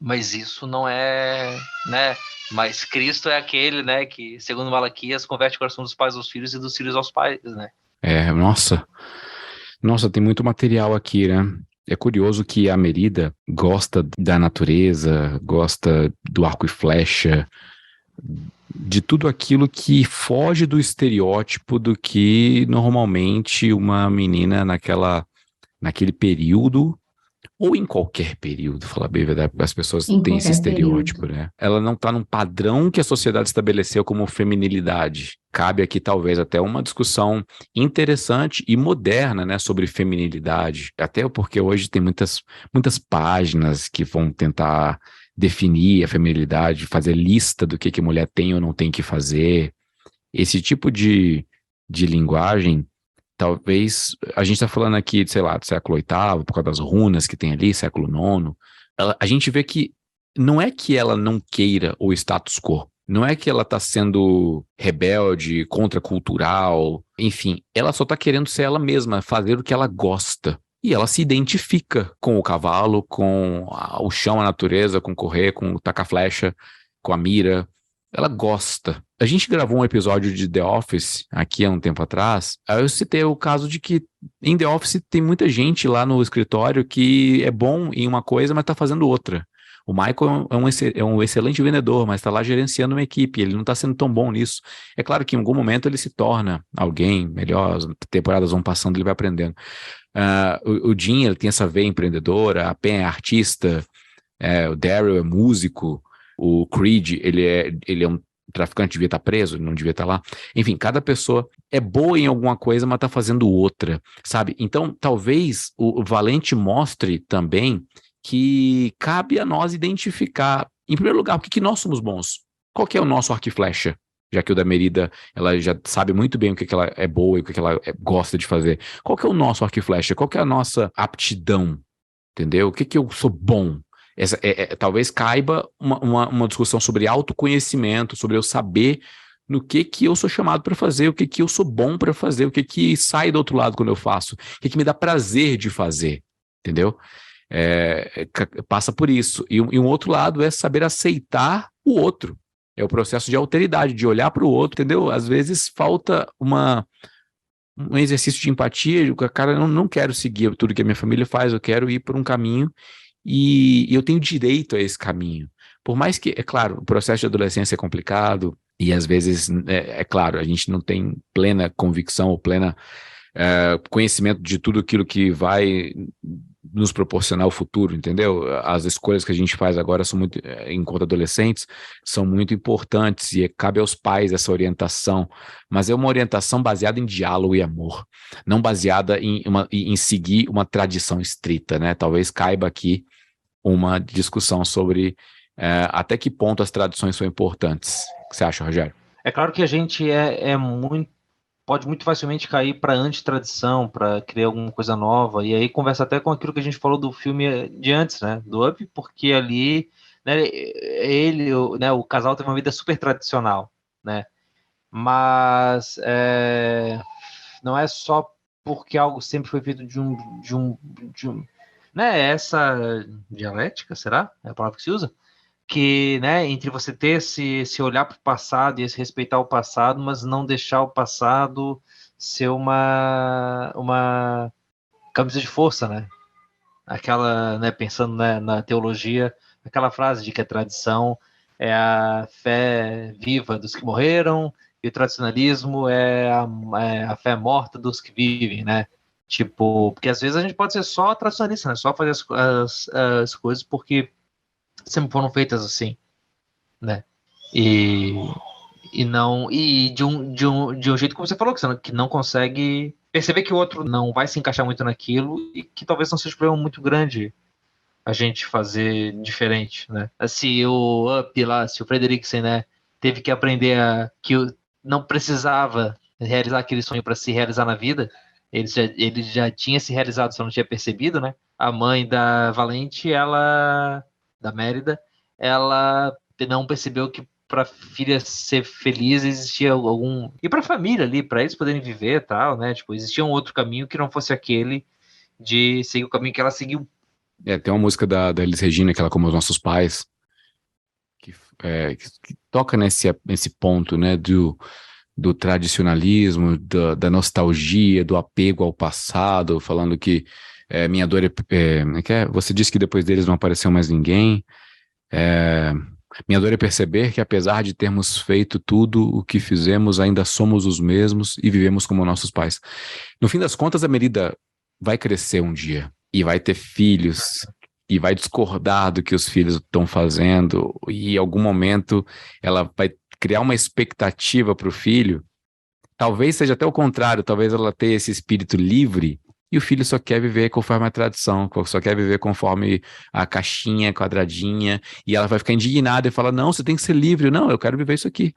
Mas isso não é, né? Mas Cristo é aquele, né, que, segundo Malaquias, converte o coração dos pais aos filhos e dos filhos aos pais, né? Nossa, tem muito material aqui, né? É curioso que a Merida gosta da natureza, gosta do arco e flecha, de tudo aquilo que foge do estereótipo do que normalmente uma menina naquele período, ou em qualquer período, falar bem a verdade, as pessoas Em têm esse qualquer estereótipo, período. né? Ela não está num padrão que a sociedade estabeleceu como feminilidade. Cabe aqui talvez até uma discussão interessante e moderna, né, sobre feminilidade. Até porque hoje tem muitas páginas que vão tentar definir a feminilidade, fazer lista do que mulher tem ou não tem que fazer. Esse tipo de linguagem. Talvez a gente está falando aqui, sei lá, do século VIII, por causa das runas que tem ali, século IX. A gente vê que não é que ela não queira o status quo, não é que ela está sendo rebelde, contracultural, enfim, ela só está querendo ser ela mesma, fazer o que ela gosta. E ela se identifica com o cavalo, com o chão, a natureza, com correr, com tacar flecha, com a mira. Ela gosta. A gente gravou um episódio de The Office aqui há um tempo atrás. Aí eu citei o caso de que em The Office tem muita gente lá no escritório que é bom em uma coisa, mas está fazendo outra. O Michael é um excelente vendedor, mas está lá gerenciando uma equipe. Ele não está sendo tão bom nisso. É claro que em algum momento ele se torna alguém melhor, as temporadas vão passando, ele vai aprendendo. O Jim, ele tem essa veia empreendedora, a Pen é artista, o Daryl é músico, o Creed, ele é um traficante, devia estar preso, não devia estar lá. Enfim, cada pessoa é boa em alguma coisa, mas está fazendo outra, sabe? Então, talvez o Valente mostre também que cabe a nós identificar, em primeiro lugar, o que nós somos bons. Qual que é o nosso arco e flecha? Já que o da Merida, ela já sabe muito bem o que ela é boa e o que ela gosta de fazer. Qual que é o nosso arco e flecha? Qual que é a nossa aptidão? Entendeu? O que eu sou bom? Talvez caiba uma discussão sobre autoconhecimento, sobre eu saber no que eu sou chamado para fazer, o que eu sou bom para fazer, o que sai do outro lado quando eu faço, o que me dá prazer de fazer, entendeu? Passa por isso. E um outro lado é saber aceitar o outro. É o processo de alteridade, de olhar para o outro, entendeu? Às vezes falta um exercício de empatia, cara, eu não quero seguir tudo que a minha família faz, eu quero ir por um caminho e eu tenho direito a esse caminho. Por mais que, é claro, o processo de adolescência é complicado e às vezes, é claro, a gente não tem plena convicção ou plena conhecimento de tudo aquilo que vai nos proporcionar o futuro, entendeu? As escolhas que a gente faz agora são muito, enquanto adolescentes, são muito importantes e cabe aos pais essa orientação, mas é uma orientação baseada em diálogo e amor, não baseada em seguir uma tradição estrita, né? Talvez caiba aqui uma discussão sobre até que ponto as tradições são importantes. O que você acha, Rogério? É claro que a gente pode muito facilmente cair para antitradição, para criar alguma coisa nova, e aí conversa até com aquilo que a gente falou do filme de antes, né, do Up, porque ali, né, né, o casal tem uma vida super tradicional, né, mas não é só porque algo sempre foi feito de um né, essa dialética, será? É a palavra que se usa? Que, né, entre você ter esse olhar para o passado e esse respeitar o passado, mas não deixar o passado ser uma camisa de força, né? Aquela, né, pensando, né, na teologia, aquela frase de que a tradição é a fé viva dos que morreram e o tradicionalismo é a fé morta dos que vivem, né? Tipo, porque às vezes a gente pode ser só tradicionalista, né? Só fazer as coisas porque sempre foram feitas assim, né? E, e de um jeito como você falou, que não consegue perceber que o outro não vai se encaixar muito naquilo e que talvez não seja um problema muito grande a gente fazer diferente, né? Se o Up lá, se o Frederiksen, né, teve que aprender não precisava realizar aquele sonho para se realizar na vida. Ele já tinha se realizado, só não tinha percebido, né? A mãe da Valente, da Mérida, ela não percebeu que para filha ser feliz existia algum... E para a família ali, para eles poderem viver e tal, né? Tipo, existia um outro caminho que não fosse aquele de seguir o caminho que ela seguiu. Tem uma música da Elis Regina, que ela Como os Nossos Pais, que toca nesse ponto, né, do tradicionalismo, da nostalgia, do apego ao passado, falando que minha dor você disse que depois deles não apareceu mais ninguém. Minha dor é perceber que apesar de termos feito tudo o que fizemos, ainda somos os mesmos e vivemos como nossos pais. No fim das contas, a Merida vai crescer um dia e vai ter filhos e vai discordar do que os filhos estão fazendo e em algum momento ela vai criar uma expectativa para o filho. Talvez seja até o contrário, talvez ela tenha esse espírito livre e o filho só quer viver conforme a tradição, só quer viver conforme a caixinha quadradinha, e ela vai ficar indignada e falar, não, você tem que ser livre, não, eu quero viver isso aqui.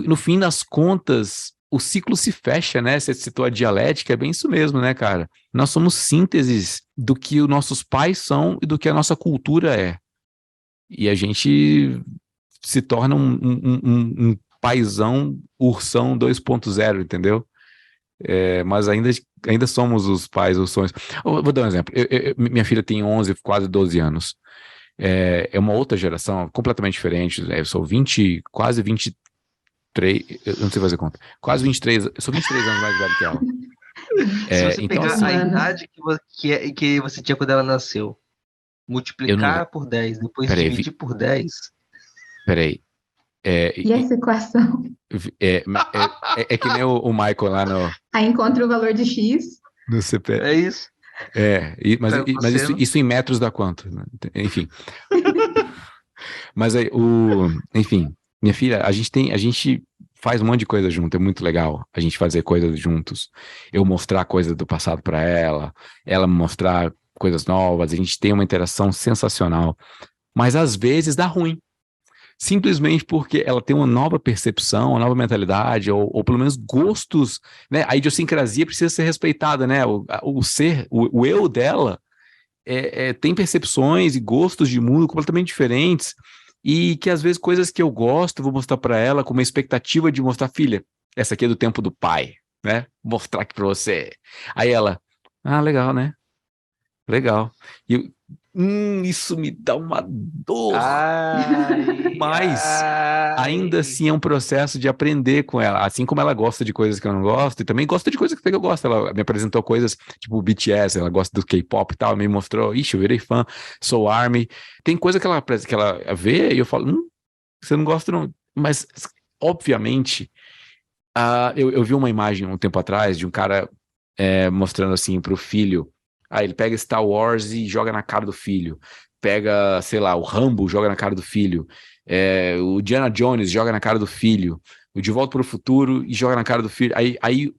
No fim das contas, o ciclo se fecha, né? Você citou a dialética, é bem isso mesmo, né, cara? Nós somos sínteses do que os nossos pais são e do que a nossa cultura é. E a gente se torna um paizão, ursão 2.0, entendeu? Mas ainda somos os pais, os sonhos. Eu vou dar um exemplo. Minha filha tem 11, quase 12 anos. É uma outra geração, completamente diferente. Eu sou quase 23, eu não sei fazer conta. Quase 23, eu sou 23 anos mais velho que ela. Se você então, pegar assim, a idade que você tinha quando ela nasceu, multiplicar por 10, depois dividir por 10... Peraí. E essa equação? É que nem o Michael lá no... Aí encontra o valor de X. No CPF. É isso. Mas isso em metros dá quanto? Enfim. Mas aí, enfim, minha filha, a gente faz um monte de coisa junto, é muito legal a gente fazer coisas juntos. Eu mostrar coisas do passado para ela me mostrar coisas novas, a gente tem uma interação sensacional. Mas às vezes dá ruim. Simplesmente porque ela tem uma nova percepção, uma nova mentalidade, ou pelo menos gostos, né? A idiosincrasia precisa ser respeitada, né? O eu dela tem percepções e gostos de mundo completamente diferentes, e que às vezes coisas que eu gosto, vou mostrar para ela com uma expectativa de mostrar, filha, essa aqui é do tempo do pai, né? Vou mostrar aqui para você. Aí ela, legal, né? Legal. E isso me dá uma dor. Mas ainda assim é um processo de aprender com ela. Assim como ela gosta de coisas que eu não gosto, e também gosta de coisas que eu gosto. Ela me apresentou coisas tipo BTS, ela gosta do K-pop e tal, me mostrou, eu virei fã, Soul Army. Tem coisa que ela vê e eu falo, você não gosta não. Mas, obviamente, eu vi uma imagem um tempo atrás de um cara mostrando assim pro filho. Ele pega Star Wars e joga na cara do filho. Pega, sei lá, o Rambo, joga na cara do filho. O Indiana Jones joga na cara do filho. O De Volta para o Futuro e joga na cara do filho. Aí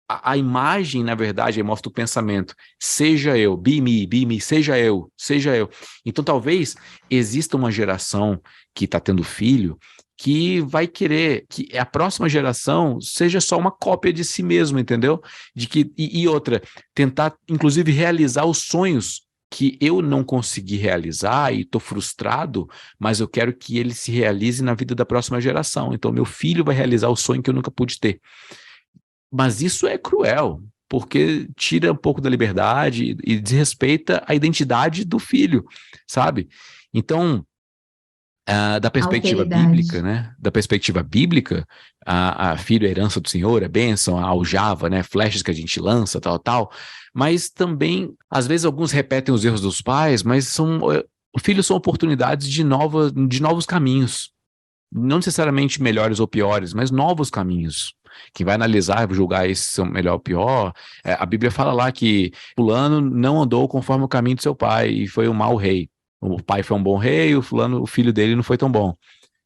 a imagem, na verdade, mostra o pensamento. Seja eu, be me, seja eu. Então, talvez exista uma geração que está tendo filho que vai querer que a próxima geração seja só uma cópia de si mesmo, entendeu? E outra, tentar, inclusive, realizar os sonhos que eu não consegui realizar e estou frustrado, mas eu quero que ele se realize na vida da próxima geração. Então, meu filho vai realizar o sonho que eu nunca pude ter. Mas isso é cruel, porque tira um pouco da liberdade e desrespeita a identidade do filho, sabe? Então, da perspectiva bíblica, né? Da perspectiva bíblica, a filho é herança do Senhor, é bênção, a aljava, né? Flechas que a gente lança, tal. Mas também, às vezes, alguns repetem os erros dos pais, mas filhos são oportunidades de novos caminhos. Não necessariamente melhores ou piores, mas novos caminhos. Quem vai analisar e julgar se são melhor ou pior, a Bíblia fala lá que fulano não andou conforme o caminho do seu pai e foi um mau rei. O pai foi um bom rei, o filho dele não foi tão bom.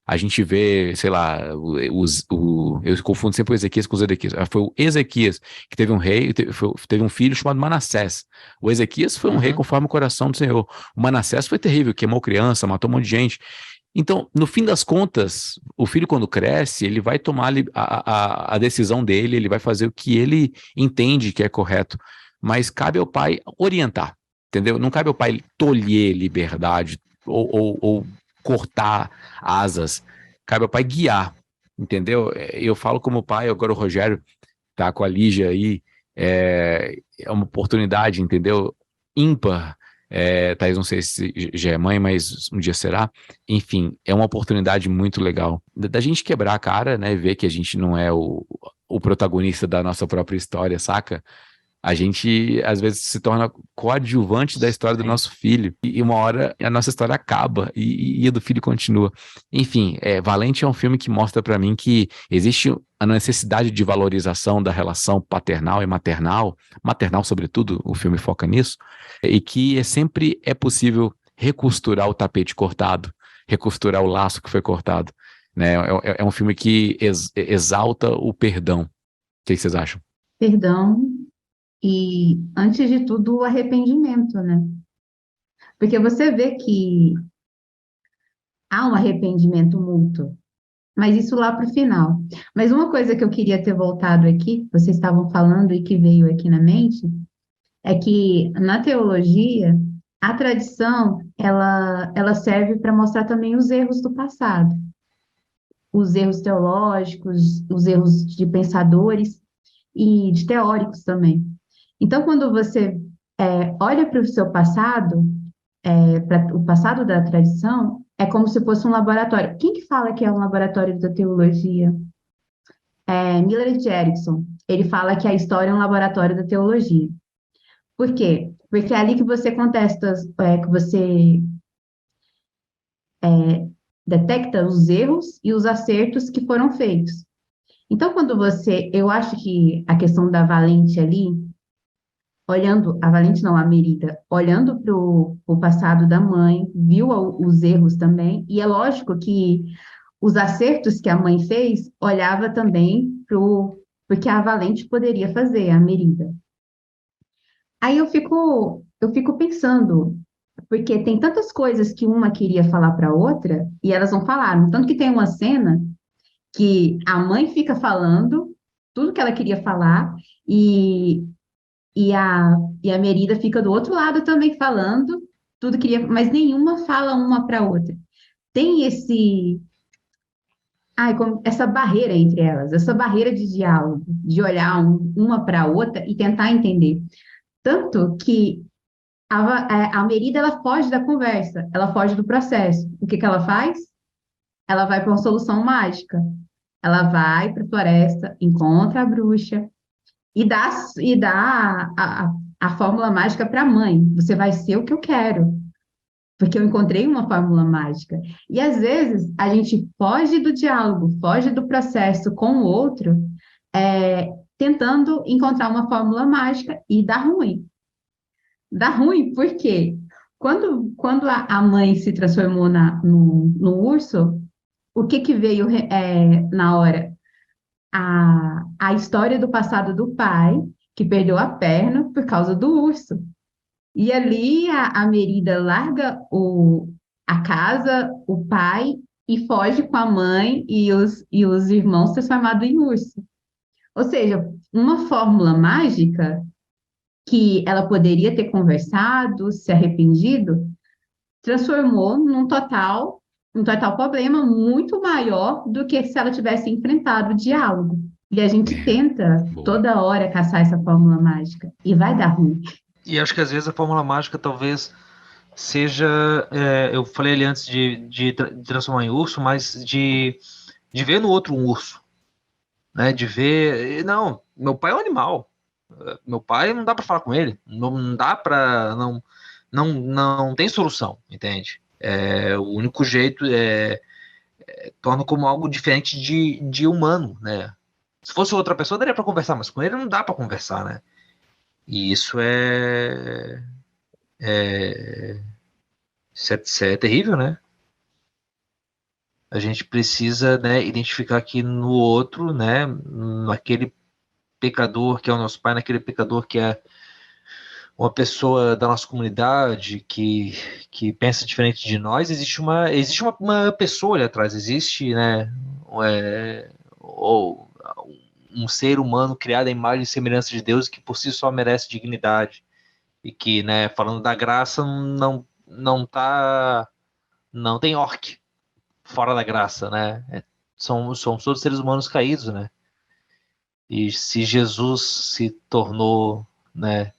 A gente vê, sei lá, eu confundo sempre o Ezequias com os Ezequias. Foi o Ezequias que teve um rei, teve um filho chamado Manassés. O Ezequias foi um rei conforme o coração do Senhor. O Manassés foi terrível, queimou criança, matou um monte de gente. Então, no fim das contas, o filho quando cresce, ele vai tomar a decisão dele, ele vai fazer o que ele entende que é correto, mas cabe ao pai orientar, entendeu? Não cabe ao pai tolher liberdade ou cortar asas, cabe ao pai guiar, entendeu? Eu falo como pai, agora o Rogério tá com a Lígia aí, é uma oportunidade, entendeu? Ímpar. Thaís, não sei se já é mãe, mas um dia será. Enfim, é uma oportunidade muito legal da gente quebrar a cara, né? Ver que a gente não é o protagonista da nossa própria história, saca? A gente, às vezes, se torna coadjuvante da história do nosso filho. E uma hora a nossa história acaba e a do filho continua. Enfim, Valente é um filme que mostra pra mim que existe a necessidade de valorização da relação paternal e maternal sobretudo, o filme foca nisso, e que sempre é possível recosturar o tapete cortado, recosturar o laço que foi cortado. Né? É um filme que exalta o perdão. O que vocês acham? Perdão e, antes de tudo, o arrependimento, né? Porque você vê que há um arrependimento mútuo, mas isso lá para o final. Mas uma coisa que eu queria ter voltado aqui, vocês estavam falando e que veio aqui na mente, é que na teologia, a tradição, ela serve para mostrar também os erros do passado, os erros teológicos, os erros de pensadores e de teóricos também. Então, quando você olha para o seu passado, para o passado da tradição, é como se fosse um laboratório. Quem que fala que é um laboratório da teologia? Miller Erickson. Ele fala que a história é um laboratório da teologia. Por quê? Porque é ali que você contesta, que você detecta os erros e os acertos que foram feitos. Então, eu acho que a questão da Valente ali, olhando, a Valente não, a Merida, olhando para o passado da mãe, viu os erros também, e é lógico que os acertos que a mãe fez, olhava também porque a Valente poderia fazer, a Merida. Aí eu fico pensando, porque tem tantas coisas que uma queria falar para a outra, e elas não falaram. Tanto que tem uma cena que a mãe fica falando tudo que ela queria falar, e, e a Merida fica do outro lado também falando tudo que queria, mas nenhuma fala uma para a outra. Tem essa barreira entre elas, essa barreira de diálogo, de olhar uma para a outra e tentar entender. Tanto que a Merida, ela foge da conversa, ela foge do processo. O que que ela faz? Ela vai para uma solução mágica. Ela vai para a floresta, encontra a bruxa e dá a fórmula mágica para a mãe. Você vai ser o que eu quero, porque eu encontrei uma fórmula mágica. E às vezes a gente foge do diálogo, foge do processo com o outro, tentando encontrar uma fórmula mágica e dá ruim. Dá ruim porque quando a mãe se transformou no urso, o que que veio na hora? A história do passado do pai, que perdeu a perna por causa do urso. E ali a Merida larga a casa, o pai, e foge com a mãe e os irmãos transformados em urso. Ou seja, uma fórmula mágica que ela poderia ter conversado, se arrependido, transformou num total problema muito maior do que se ela tivesse enfrentado o diálogo. E a gente tenta toda hora caçar essa fórmula mágica e vai dar ruim. E acho que às vezes a fórmula mágica talvez seja, eu falei ali antes de transformar em urso, mas de ver no outro um urso, né? De ver, não, meu pai é um animal, meu pai não dá para falar com ele, não dá para, não tem solução, entende? O único jeito torna como algo diferente de humano, né? Se fosse outra pessoa daria para conversar, mas com ele não dá para conversar, né? E isso é terrível, né? A gente precisa, né, identificar aqui no outro, né, naquele pecador que é o nosso pai, naquele pecador que é uma pessoa da nossa comunidade que pensa diferente de nós, existe uma pessoa ali atrás, existe, né, ou um ser humano criado à imagem e semelhança de Deus que por si só merece dignidade. E que, né, falando da graça, não tem orc fora da graça, né? Somos todos seres humanos caídos, né? E se Jesus se tornou, né,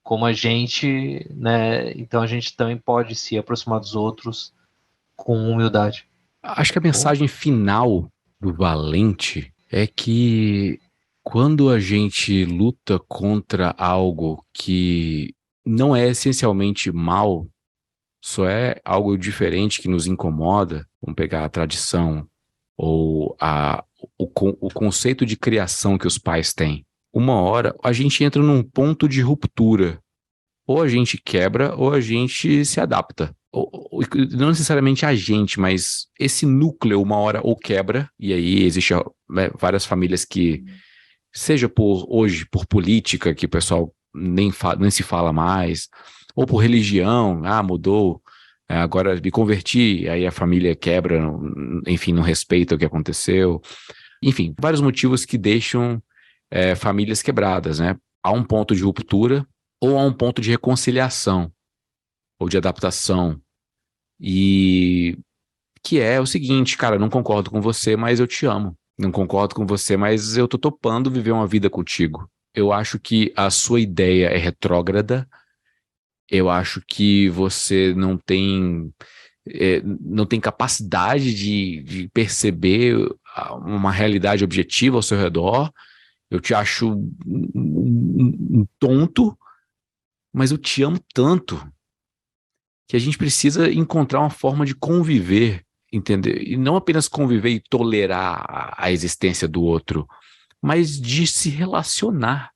como a gente, né, então a gente também pode se aproximar dos outros com humildade. Acho que a mensagem final do Valente é que quando a gente luta contra algo que não é essencialmente mal, só é algo diferente que nos incomoda, vamos pegar a tradição ou o conceito de criação que os pais têm. Uma hora a gente entra num ponto de ruptura. Ou a gente quebra ou a gente se adapta. Não necessariamente a gente, mas esse núcleo uma hora ou quebra, e aí existe várias famílias que, seja hoje por política, que o pessoal nem se fala mais, ou por religião, mudou, agora me converti, aí a família quebra, enfim, não respeita o que aconteceu. Enfim, vários motivos que deixam famílias quebradas, né? Há um ponto de ruptura, ou a um ponto de reconciliação, ou de adaptação, e que é o seguinte, cara, não concordo com você, mas eu te amo. Não concordo com você, mas eu tô topando viver uma vida contigo. Eu acho que a sua ideia é retrógrada, eu acho que você não tem capacidade de perceber uma realidade objetiva ao seu redor, eu te acho um tonto, mas eu te amo tanto que a gente precisa encontrar uma forma de conviver, entender? E não apenas conviver e tolerar a existência do outro, mas de se relacionar.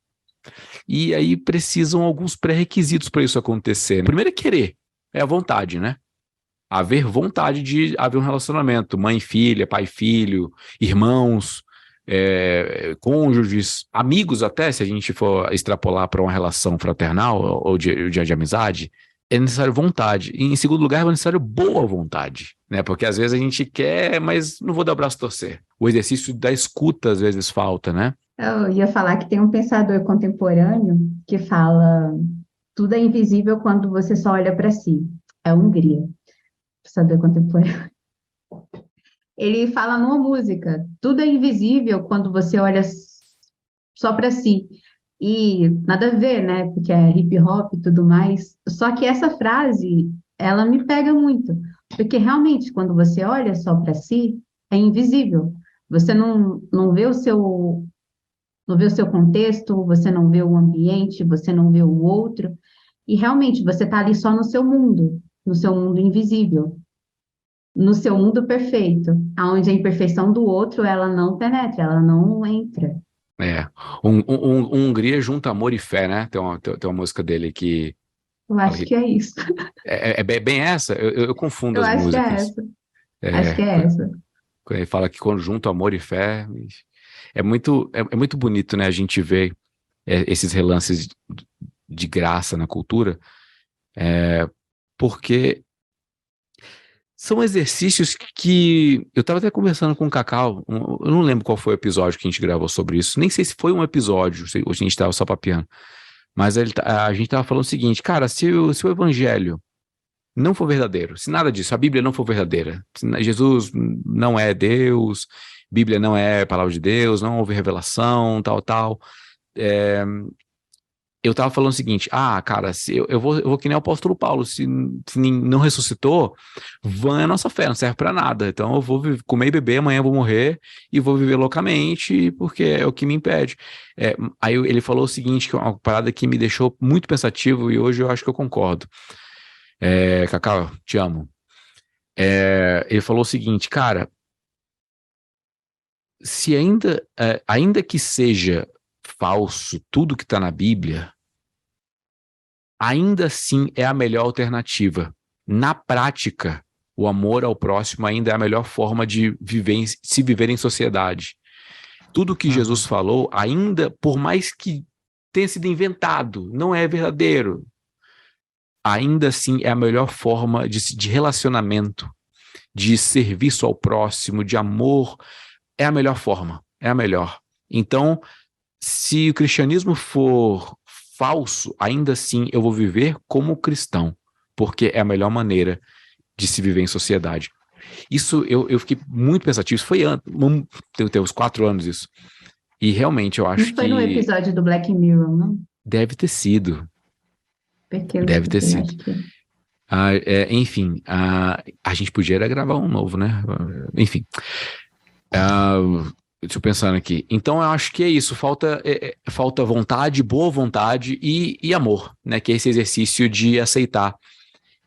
E aí precisam alguns pré-requisitos para isso acontecer. Primeiro é querer, é a vontade, né? Haver vontade de haver um relacionamento, mãe, filha, pai, filho, irmãos, cônjuges, amigos até, se a gente for extrapolar para uma relação fraternal ou de amizade, é necessário vontade. E, em segundo lugar, é necessário boa vontade, né? Porque às vezes a gente quer, mas não vou dar o braço a torcer. O exercício da escuta às vezes falta, né? Eu ia falar que tem um pensador contemporâneo que fala: tudo é invisível quando você só olha para si. É Hungria, pensador contemporâneo. Ele fala numa música: tudo é invisível quando você olha só para si. E nada a ver, né? Porque é hip hop e tudo mais. Só que essa frase, ela me pega muito. Porque realmente, quando você olha só para si, é invisível. Você não vê não vê o seu contexto, você não vê o ambiente, você não vê o outro. E realmente, você está ali só no seu mundo invisível, no seu mundo perfeito, aonde a imperfeição do outro, ela não penetra, ela não entra. Hungria junta amor e fé, né? Tem uma música dele que... Eu acho que é isso. É bem essa? Eu confundo Eu as acho que é músicas. essa. Acho que é essa. Quando ele fala que quando junto amor e fé... É muito bonito, né? A gente ver esses relances de graça na cultura, porque são exercícios que... Eu estava até conversando com o Cacau, eu não lembro qual foi o episódio que a gente gravou sobre isso, nem sei se foi um episódio, hoje a gente estava só papeando, mas a gente estava falando o seguinte, cara, se o evangelho não for verdadeiro, se nada disso, a Bíblia não for verdadeira, se Jesus não é Deus, Bíblia não é palavra de Deus, não houve revelação, tal, eu tava falando o seguinte, cara, se eu vou que nem o apóstolo Paulo, se não ressuscitou, vã é a nossa fé, não serve pra nada, então eu vou comer e beber, amanhã eu vou morrer e vou viver loucamente, porque é o que me impede. Aí ele falou o seguinte, que é uma parada que me deixou muito pensativo e hoje eu acho que eu concordo. Cacau, te amo. Ele falou o seguinte, cara, se ainda que seja falso tudo que está na Bíblia, ainda assim é a melhor alternativa. Na prática, o amor ao próximo ainda é a melhor forma de se viver em sociedade. Tudo que Jesus falou, ainda, por mais que tenha sido inventado, não é verdadeiro, ainda assim é a melhor forma de relacionamento, de serviço ao próximo, de amor, é a melhor forma, é a melhor. Então, se o cristianismo for falso, ainda assim eu vou viver como cristão, porque é a melhor maneira de se viver em sociedade. Isso eu fiquei muito pensativo, isso foi tem uns 4 anos isso. E realmente eu acho Não foi no que episódio do Black Mirror, não? deve ter sido, Porque eu deve ter escutei, sido. acho que... Enfim, a gente podia era gravar um novo, né? Enfim. Deixa eu pensar aqui. Então, eu acho que é isso. Falta vontade, boa vontade e amor, né? Que é esse exercício de aceitar.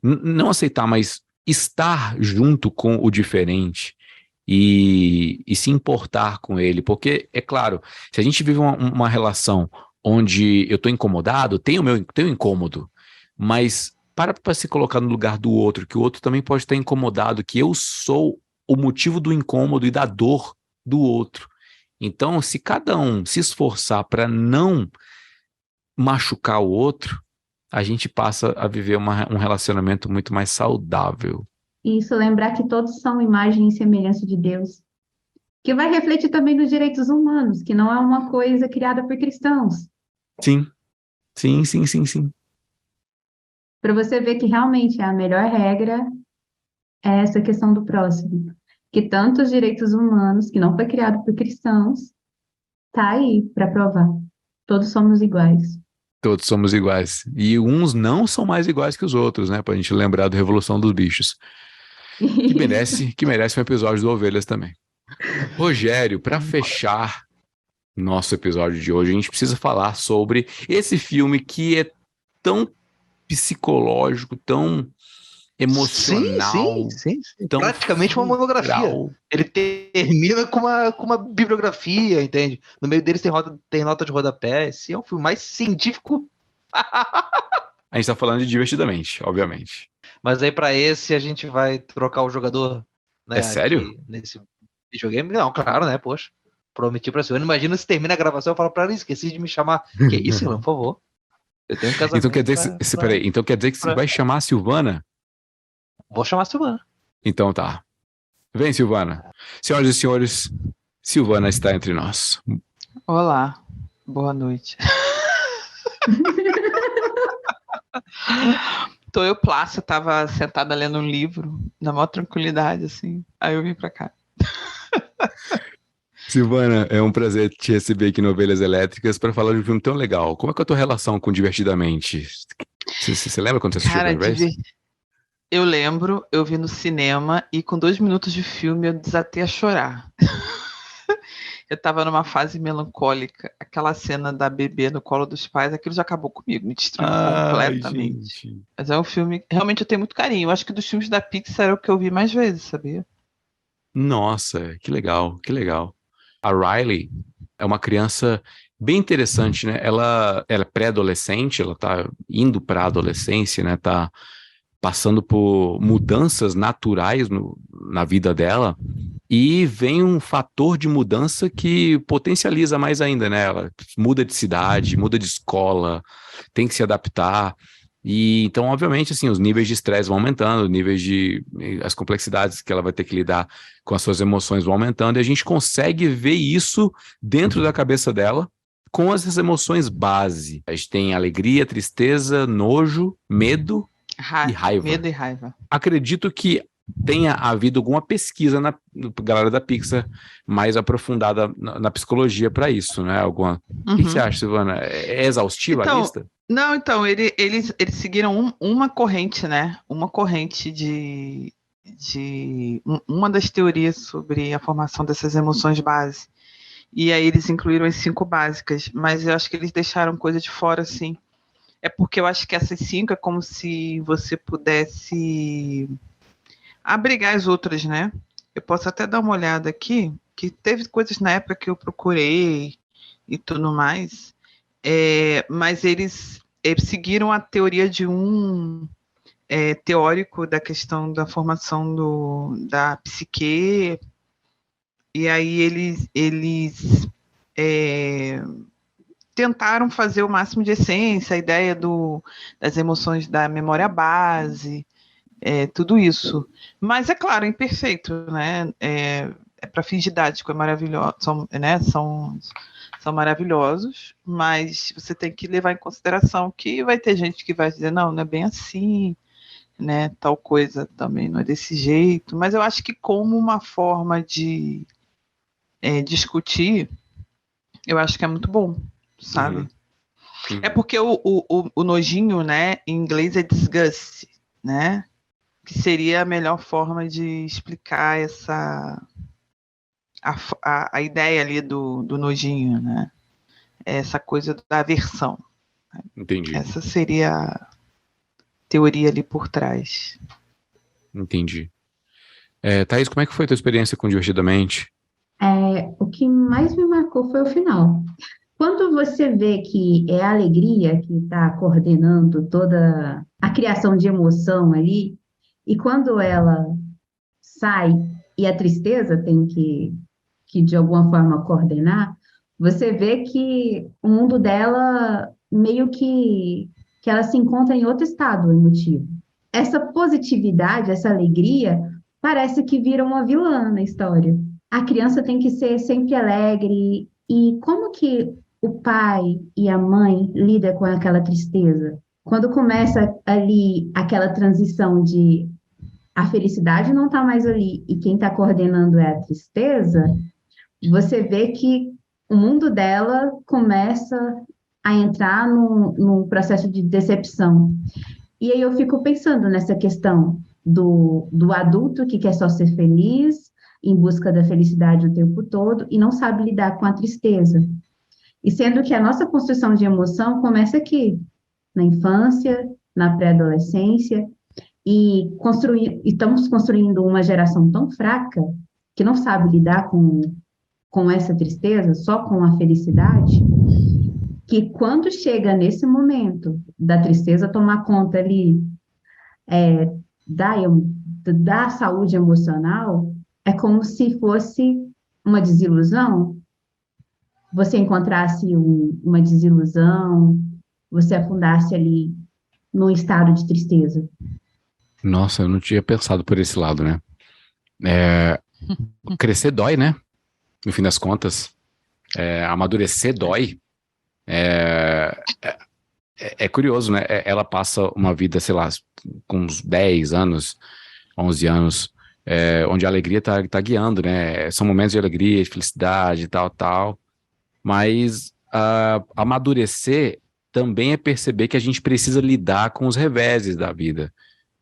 Não aceitar, mas estar junto com o diferente e se importar com ele. Porque, é claro, se a gente vive uma relação onde eu estou incomodado, tem o incômodo, mas para se colocar no lugar do outro, que o outro também pode estar incomodado, que eu sou o motivo do incômodo e da dor do outro. Então, se cada um se esforçar para não machucar o outro, a gente passa a viver um relacionamento muito mais saudável. E isso, lembrar que todos são imagem e semelhança de Deus, que vai refletir também nos direitos humanos, que não é uma coisa criada por cristãos. Sim, sim, sim, sim, sim. Para você ver que realmente a melhor regra é essa questão do próximo. Que tanto os direitos humanos, que não foi criado por cristãos, tá aí para provar. Todos somos iguais. Todos somos iguais. E uns não são mais iguais que os outros, né? Pra gente lembrar da Revolução dos Bichos. Que merece um episódio do Ovelhas também. Rogério, para fechar nosso episódio de hoje, a gente precisa falar sobre esse filme que é tão psicológico, tão emocional, sim. tão Praticamente uma monografia. fulcral. Ele termina com uma bibliografia, entende? No meio deles tem nota de rodapé. Esse é o filme mais científico. A gente tá falando de Divertidamente, obviamente. Mas aí pra esse a gente vai trocar o jogador, né? É sério? Aqui nesse videogame. Não, claro, né? Poxa. Prometi pra Silvana. Imagina se termina a gravação e eu falo pra ela, esqueci de me chamar. Que isso, Silvana, por favor. Eu tenho um casamento. Então quer dizer peraí, então quer dizer que você vai chamar a Silvana? Vou chamar a Silvana. Então tá. Vem, Silvana. Senhoras e senhores, Silvana está entre nós. Olá, boa noite. Tô eu, Plácia, tava sentada lendo um livro, na maior tranquilidade, assim. Aí eu vim pra cá. Silvana, é um prazer te receber aqui no Ovelhas Elétricas para falar de um filme tão legal. Como é que é a tua relação com Divertidamente? Você lembra quando você assistiu a Cara, primeira vez? eu lembro, eu vi no cinema e com 2 minutos de filme eu desatei a chorar. Eu tava numa fase melancólica. Aquela cena da bebê no colo dos pais, aquilo já acabou comigo, me destruiu completamente. Gente. Mas é um filme, realmente eu tenho muito carinho. Eu acho que dos filmes da Pixar é o que eu vi mais vezes, sabia? Nossa, que legal, que legal. A Riley é uma criança bem interessante, né? Ela é pré-adolescente, ela tá indo para a adolescência, né? Tá passando por mudanças naturais na vida dela, e vem um fator de mudança que potencializa mais ainda, né? Ela muda de cidade, muda de escola, tem que se adaptar. E então, obviamente, assim, os níveis de estresse vão aumentando, as complexidades que ela vai ter que lidar com as suas emoções vão aumentando, e a gente consegue ver isso dentro da cabeça dela com essas emoções base. A gente tem alegria, tristeza, nojo, medo e raiva. Medo e raiva. Acredito que tenha havido alguma pesquisa na galera da Pixar mais aprofundada na psicologia para isso, né? O que você acha, Silvana? É exaustiva a lista? Não, então, eles seguiram uma corrente, né? Uma corrente uma das teorias sobre a formação dessas emoções base. E aí eles incluíram as 5 básicas, mas eu acho que eles deixaram coisa de fora, assim. É porque eu acho que essas 5 é como se você pudesse abrigar as outras, né? Eu posso até dar uma olhada aqui, que teve coisas na época que eu procurei e tudo mais, mas eles seguiram a teoria de um teórico da questão da formação da psique, e aí eles tentaram fazer o máximo de essência, a ideia das emoções da memória base, tudo isso. Mas, é claro, é imperfeito, né? Para fins didáticos, é maravilhoso, são maravilhosos, mas você tem que levar em consideração que vai ter gente que vai dizer, não é bem assim, né? Tal coisa também não é desse jeito. Mas eu acho que como uma forma de discutir, eu acho que é muito bom, sabe? Uhum. É porque o nojinho, né, em inglês é disgust, né? Que seria a melhor forma de explicar a ideia ali do nojinho, né? Essa coisa da aversão. Entendi. Essa seria a teoria ali por trás. Entendi. Thaís, como é que foi a tua experiência com Divertidamente? O que mais me marcou foi o final. Quando você vê que é a alegria que está coordenando toda a criação de emoção ali, e quando ela sai e a tristeza tem que de alguma forma coordenar, você vê que o mundo dela meio que ela se encontra em outro estado emotivo. Essa positividade, essa alegria, parece que vira uma vilã na história. A criança tem que ser sempre alegre. E como que o pai e a mãe lidam com aquela tristeza? Quando começa ali aquela transição de a felicidade não está mais ali e quem está coordenando é a tristeza, você vê que o mundo dela começa a entrar num processo de decepção. E aí eu fico pensando nessa questão do adulto que quer só ser feliz, em busca da felicidade o tempo todo, e não sabe lidar com a tristeza. E sendo que a nossa construção de emoção começa aqui, na infância, na pré-adolescência, e estamos construindo uma geração tão fraca, que não sabe lidar com essa tristeza, só com a felicidade, que quando chega nesse momento da tristeza tomar conta ali da saúde emocional, é como se fosse uma desilusão. Você encontrasse uma desilusão, você afundasse ali num estado de tristeza. Nossa, eu não tinha pensado por esse lado, né? Crescer dói, né? No fim das contas. Amadurecer dói. É curioso, né? Ela passa uma vida, sei lá, com uns 10 anos, 11 anos, onde a alegria tá guiando, né? São momentos de alegria, de felicidade e tal. Mas amadurecer também é perceber que a gente precisa lidar com os reveses da vida,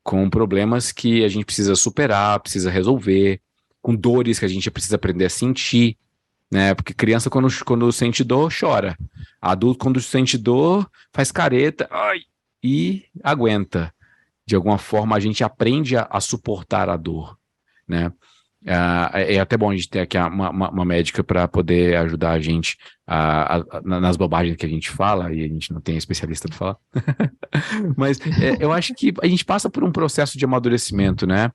com problemas que a gente precisa superar, precisa resolver, com dores que a gente precisa aprender a sentir, né? Porque criança, quando sente dor, chora. Adulto, quando sente dor, faz careta, e aguenta. De alguma forma, a gente aprende a suportar a dor, né? É até bom a gente ter aqui uma médica para poder ajudar a gente nas bobagens que a gente fala, e a gente não tem especialista para falar. Mas eu acho que a gente passa por um processo de amadurecimento, né?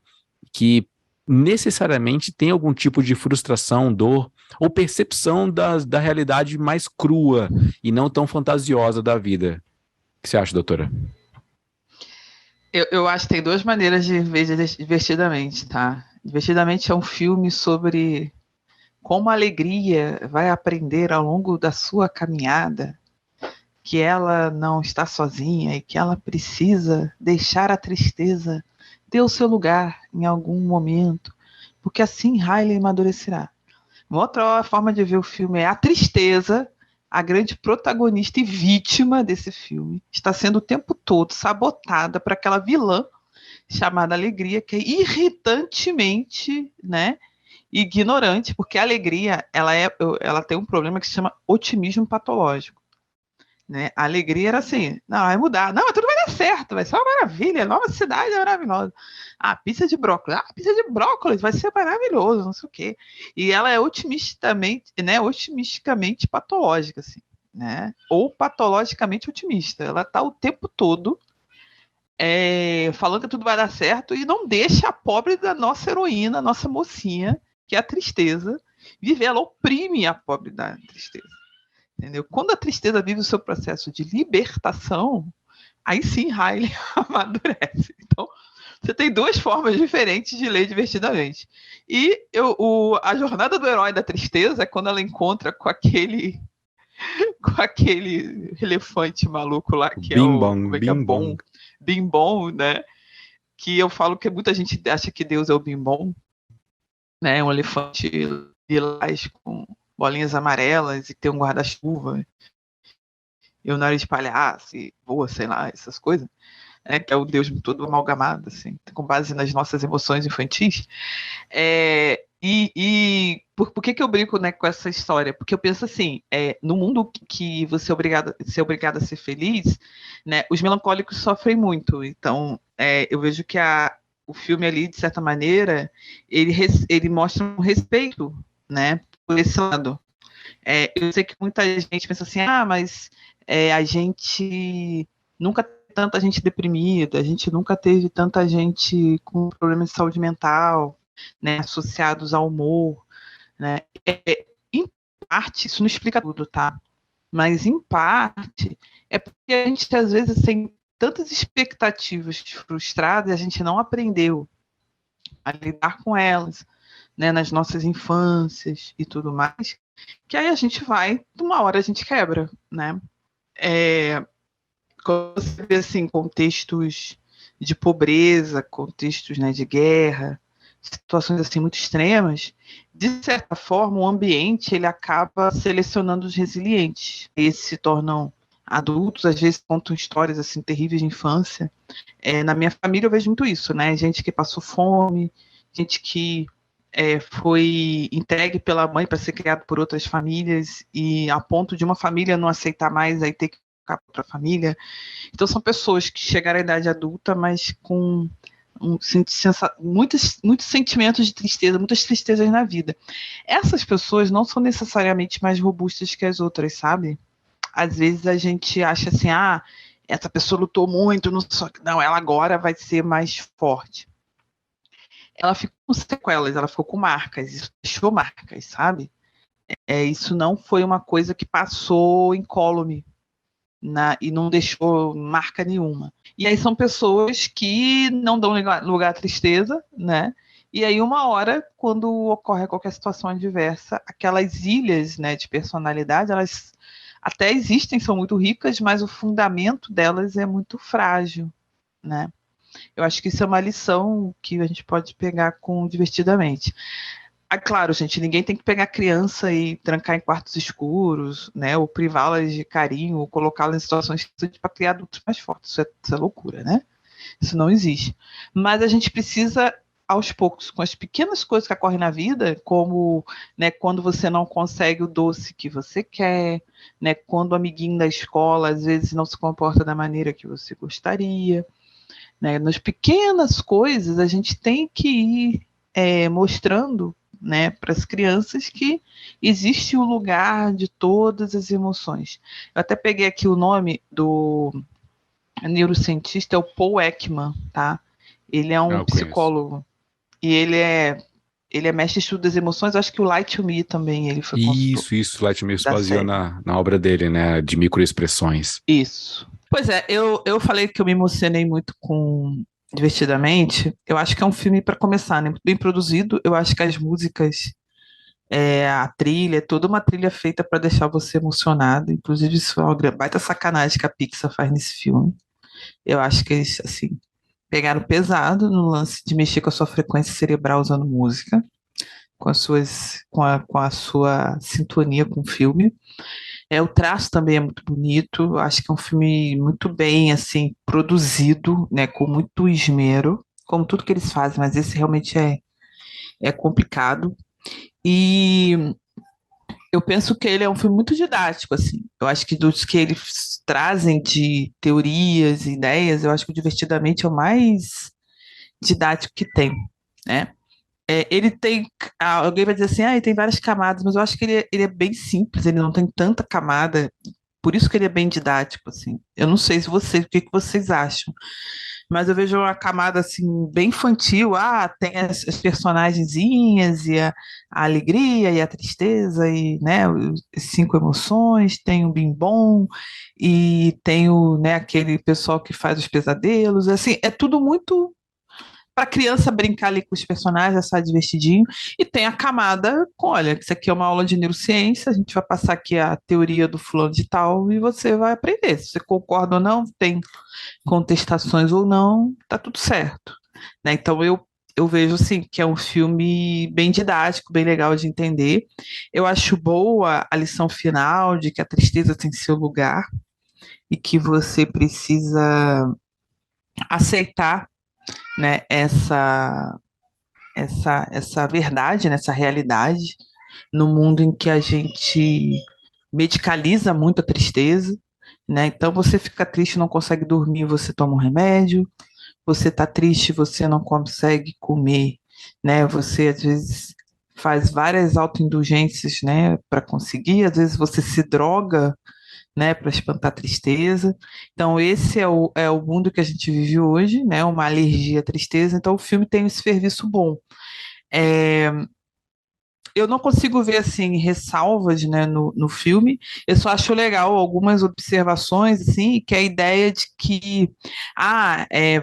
Que necessariamente tem algum tipo de frustração, dor ou percepção da realidade mais crua e não tão fantasiosa da vida. O que você acha, doutora? Eu acho que tem duas maneiras de ver Divertidamente, tá? Divertidamente é um filme sobre como a alegria vai aprender ao longo da sua caminhada que ela não está sozinha e que ela precisa deixar a tristeza ter o seu lugar em algum momento, porque assim Riley amadurecerá. Uma outra forma de ver o filme é a tristeza, a grande protagonista e vítima desse filme, está sendo o tempo todo sabotada por aquela vilã chamada Alegria, que é irritantemente, né, ignorante, porque a alegria ela tem um problema que se chama otimismo patológico. Né? A alegria era assim, não, vai mudar, não, tudo vai dar certo, vai ser uma maravilha, nova cidade é maravilhosa. Pizza de brócolis vai ser maravilhoso, não sei o quê. E ela é otimisticamente patológica, assim, né? Ou patologicamente otimista. Ela está o tempo todo falando que tudo vai dar certo e não deixa a pobre da nossa heroína, a nossa mocinha, que é a tristeza, viver. Ela oprime a pobre da tristeza. entendeu? Quando a tristeza vive o seu processo de libertação, aí sim Riley amadurece. Então, você tem duas formas diferentes de ler divertidamente. E a jornada do herói da tristeza é quando ela encontra com aquele elefante maluco lá, que Bim é o bom, como é que é bim bom. Bim bom, né? Que eu falo que muita gente acha que Deus é o Bim bom, né? Um elefante lilás com bolinhas amarelas e tem um guarda-chuva e o nariz de palhaço e voa, sei lá, essas coisas. Que é o Deus todo amalgamado, assim, com base nas nossas emoções infantis. Por que eu brinco, né, com essa história? Porque eu penso assim, no mundo que você é obrigado a ser feliz, né, os melancólicos sofrem muito. Então, eu vejo que o filme ali, de certa maneira, ele mostra um respeito, né, por esse lado. Eu sei que muita gente pensa assim, mas a gente nunca teve tanta gente deprimida, a gente nunca teve tanta gente com problemas de saúde mental, né, associados ao humor, né? Em parte, isso não explica tudo, tá? Mas, em parte, é porque a gente, às vezes, tem tantas expectativas frustradas e a gente não aprendeu a lidar com elas, né, nas nossas infâncias e tudo mais, que aí a gente vai, uma hora a gente quebra, né? Quando você vê assim, contextos de pobreza, contextos, né, de guerra, situações assim muito extremas, de certa forma o ambiente ele acaba selecionando os resilientes. Eles se tornam adultos, às vezes contam histórias assim terríveis de infância. Na minha família eu vejo muito isso, né? Gente que passou fome, gente que foi entregue pela mãe para ser criado por outras famílias e a ponto de uma família não aceitar mais, aí ter que ficar para outra família. Então são pessoas que chegaram à idade adulta, mas com muitos sentimentos de tristeza, muitas tristezas na vida. Essas pessoas não são necessariamente mais robustas que as outras, sabe? Às vezes a gente acha assim, essa pessoa lutou muito, não, ela agora vai ser mais forte. Ela ficou com sequelas, ela ficou com marcas, isso deixou marcas, sabe? Isso não foi uma coisa que passou incólume e não deixou marca nenhuma. E aí são pessoas que não dão lugar à tristeza, né? E aí uma hora, quando ocorre qualquer situação adversa, aquelas ilhas, né, de personalidade, elas até existem, são muito ricas, mas o fundamento delas é muito frágil, né? Eu acho que isso é uma lição que a gente pode pegar com divertidamente. Claro, gente, ninguém tem que pegar criança e trancar em quartos escuros, né? Ou privá-las de carinho, ou colocá-las em situações para criar adultos mais fortes. Isso é loucura, né? Isso não existe. Mas a gente precisa, aos poucos, com as pequenas coisas que ocorrem na vida, como, né, quando você não consegue o doce que você quer, né? Quando o amiguinho da escola às vezes não se comporta da maneira que você gostaria, né? Nas pequenas coisas a gente tem que ir mostrando, né, para as crianças que existe o lugar de todas as emoções. Eu até peguei aqui o nome do neurocientista, é o Paul Ekman, tá? Ele é um psicólogo e ele é mestre em estudo das emoções. Acho que o Light to Me também ele foi consultor. Isso, Light to Me se baseou na obra dele, né, de microexpressões. Isso. Pois é, eu falei que eu me emocionei muito com Divertidamente. Eu acho que é um filme para começar, né? Muito bem produzido. Eu acho que as músicas, a trilha, é toda uma trilha feita para deixar você emocionado. Inclusive, isso é uma baita sacanagem que a Pixar faz nesse filme. Eu acho que eles, assim, pegaram pesado no lance de mexer com a sua frequência cerebral usando música, com a sua sintonia com o filme. O traço também é muito bonito. Eu acho que é um filme muito bem, assim, produzido, né, com muito esmero, como tudo que eles fazem, mas esse realmente é complicado. E eu penso que ele é um filme muito didático, assim. Eu acho que dos que eles trazem de teorias e ideias, eu acho que o Divertidamente é o mais didático que tem, né? Ele tem. Alguém vai dizer assim, ele tem várias camadas, mas eu acho que ele é bem simples, ele não tem tanta camada por isso que ele é bem didático, assim. Eu não sei se vocês, o que que vocês acham, mas eu vejo uma camada assim bem infantil. Tem as personagenzinhas e a alegria e a tristeza e, né, as 5 emoções, tem o bim bom e tem o, né, aquele pessoal que faz os pesadelos, assim, é tudo muito para criança brincar ali com os personagens, achar divertidinho. E tem a camada com, olha, isso aqui é uma aula de neurociência, a gente vai passar aqui a teoria do fulano de tal e você vai aprender. Se você concorda ou não, tem contestações ou não, tá tudo certo. Né? Então eu vejo assim que é um filme bem didático, bem legal de entender. Eu acho boa a lição final de que a tristeza tem seu lugar e que você precisa aceitar, né, essa verdade, né, essa realidade, no mundo em que a gente medicaliza muito a tristeza, né? Então você fica triste, não consegue dormir, você toma um remédio. Você está triste, você não consegue comer, né? Você às vezes faz várias autoindulgências, né, para conseguir. Às vezes você se droga, né, para espantar a tristeza. Então, esse é o mundo que a gente vive hoje, né, uma alergia à tristeza. Então, o filme tem esse serviço bom. É, eu não consigo ver, assim, ressalvas, né, no filme. Eu só acho legal algumas observações, assim, que é a ideia de que,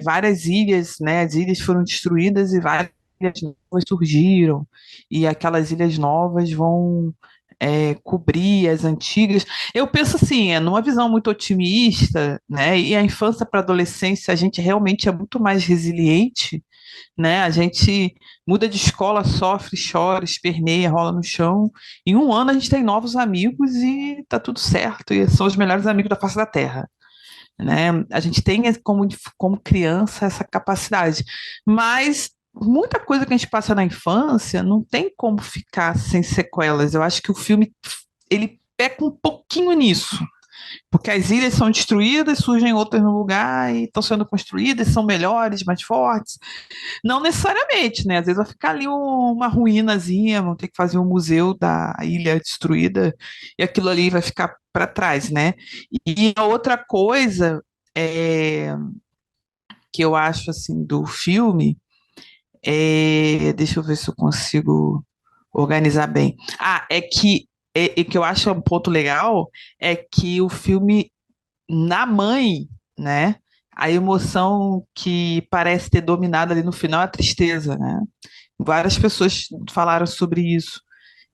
várias ilhas, né, as ilhas foram destruídas e várias ilhas novas surgiram, e aquelas ilhas novas vão cobrir as antigas. Eu penso assim, numa visão muito otimista, né? E a infância para a adolescência, a gente realmente é muito mais resiliente, né? A gente muda de escola, sofre, chora, esperneia, rola no chão. Em um ano a gente tem novos amigos e tá tudo certo, e são os melhores amigos da face da Terra. Né? A gente tem como criança essa capacidade, mas muita coisa que a gente passa na infância não tem como ficar sem sequelas. Eu acho que o filme ele peca um pouquinho nisso, porque as ilhas são destruídas, surgem outras no lugar e estão sendo construídas, são melhores, mais fortes. Não necessariamente, né? Às vezes vai ficar ali uma ruínazinha, vão ter que fazer um museu da ilha destruída e aquilo ali vai ficar para trás, né? E a outra coisa que eu acho assim do filme deixa eu ver se eu consigo organizar bem. É que eu acho um ponto legal é que o filme na mãe, né? A emoção que parece ter dominado ali no final é a tristeza, né? Várias pessoas falaram sobre isso,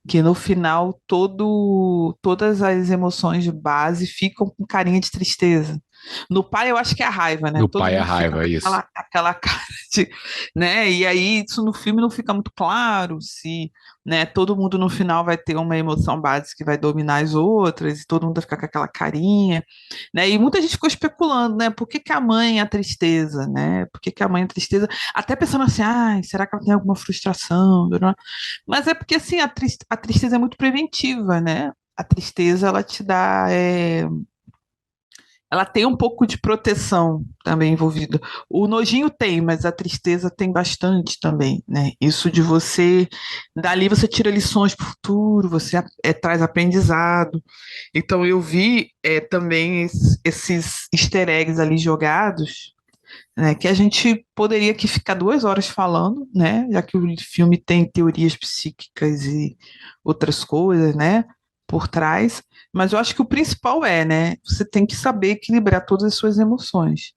que no final todas as emoções de base ficam com carinha de tristeza. No pai, eu acho que é a raiva, né? No Todo pai é a mundo fica raiva, com isso. aquela cara de, né? E aí, isso no filme não fica muito claro se, né, todo mundo no final vai ter uma emoção básica que vai dominar as outras, e todo mundo vai ficar com aquela carinha, né? E muita gente ficou especulando, né? Por que que a mãe é a tristeza, né? Por que que a mãe é a tristeza? Até pensando assim, será que ela tem alguma frustração? Mas é porque, assim, a tristeza é muito preventiva, né? A tristeza, ela te dá ela tem um pouco de proteção também envolvida. O nojinho tem, mas a tristeza tem bastante também, né? Isso de você, dali você tira lições para o futuro, você traz aprendizado. Então eu vi também esses easter eggs ali jogados, né? Que a gente poderia aqui ficar 2 horas falando, né? Já que o filme tem teorias psíquicas e outras coisas, né? Por trás. Mas eu acho que o principal né? Você tem que saber equilibrar todas as suas emoções,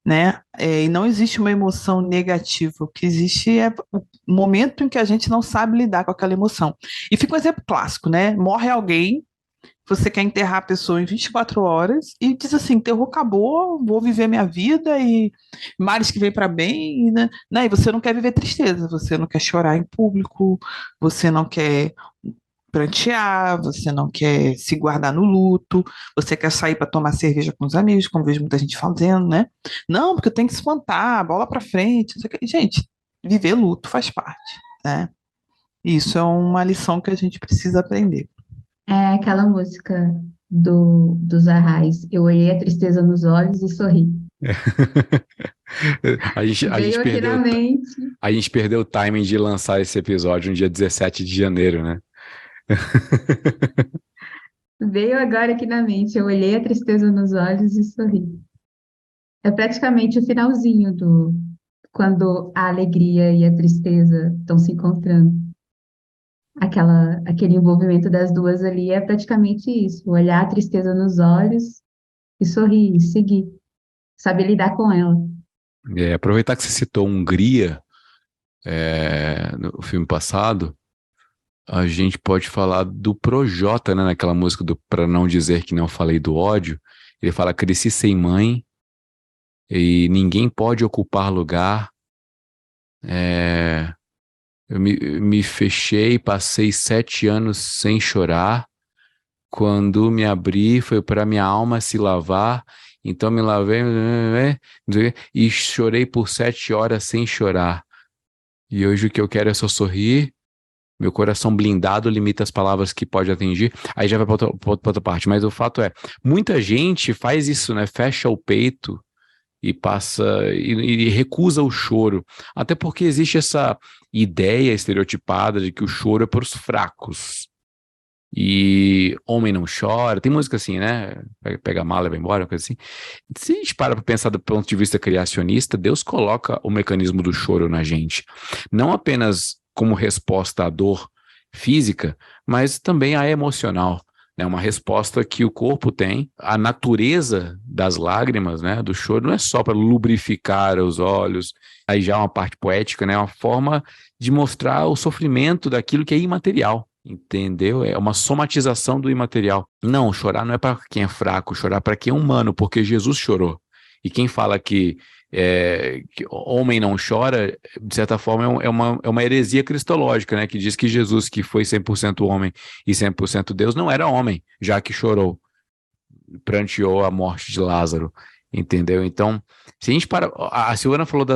né? E não existe uma emoção negativa. O que existe é o momento em que a gente não sabe lidar com aquela emoção. E fica um exemplo clássico, né? Morre alguém, você quer enterrar a pessoa em 24 horas e diz assim, enterrou, acabou, vou viver minha vida e males que vem para bem, né? E você não quer viver tristeza, você não quer chorar em público, você não quer prantear, você não quer se guardar no luto, você quer sair para tomar cerveja com os amigos, como vejo muita gente fazendo, né? Não, porque eu tenho que espantar, bola para frente, não sei o quê. Gente, viver luto faz parte, né? Isso é uma lição que a gente precisa aprender. É aquela música dos Arrais. Eu olhei a tristeza nos olhos e sorri. A gente Veio aqui perdeu, na mente. a gente perdeu o timing de lançar esse episódio no dia 17 de janeiro, né? Veio agora aqui na mente, eu olhei a tristeza nos olhos e sorri. É praticamente o finalzinho quando a alegria e a tristeza estão se encontrando. Aquele envolvimento das duas ali é praticamente isso, olhar a tristeza nos olhos e sorrir, e seguir, saber lidar com ela. Aproveitar que você citou Hungria, no filme passado, a gente pode falar do Projota, né, naquela música do Pra Não Dizer Que Não Falei do Ódio. Ele fala: cresci sem mãe e ninguém pode ocupar lugar. Eu me fechei, passei 7 anos sem chorar. Quando me abri, foi para minha alma se lavar. Então me lavei e chorei por 7 horas sem chorar. E hoje o que eu quero é só sorrir. Meu coração blindado limita as palavras que pode atingir. Aí já vai para outra parte. Mas o fato é, muita gente faz isso, né? Fecha o peito e passa e recusa o choro. Até porque existe essa ideia estereotipada de que o choro é para os fracos. E homem não chora. Tem música assim, né? Pega a mala e vai embora, uma coisa assim. Se a gente para pensar do ponto de vista criacionista, Deus coloca o mecanismo do choro na gente. Não apenas como resposta à dor física, mas também à emocional. Né? Uma resposta que o corpo tem. A natureza das lágrimas, né? Do choro, não é só para lubrificar os olhos. Aí já é uma parte poética, né? Uma forma de mostrar o sofrimento daquilo que é imaterial. Entendeu? É uma somatização do imaterial. Não, chorar não é para quem é fraco, chorar para quem é humano, porque Jesus chorou. E quem fala que homem não chora, de certa forma, é uma heresia cristológica, né? Que diz que Jesus, que foi 100% homem e 100% Deus, não era homem, já que chorou, pranteou a morte de Lázaro. Entendeu? Então, se a gente para. A Silvana falou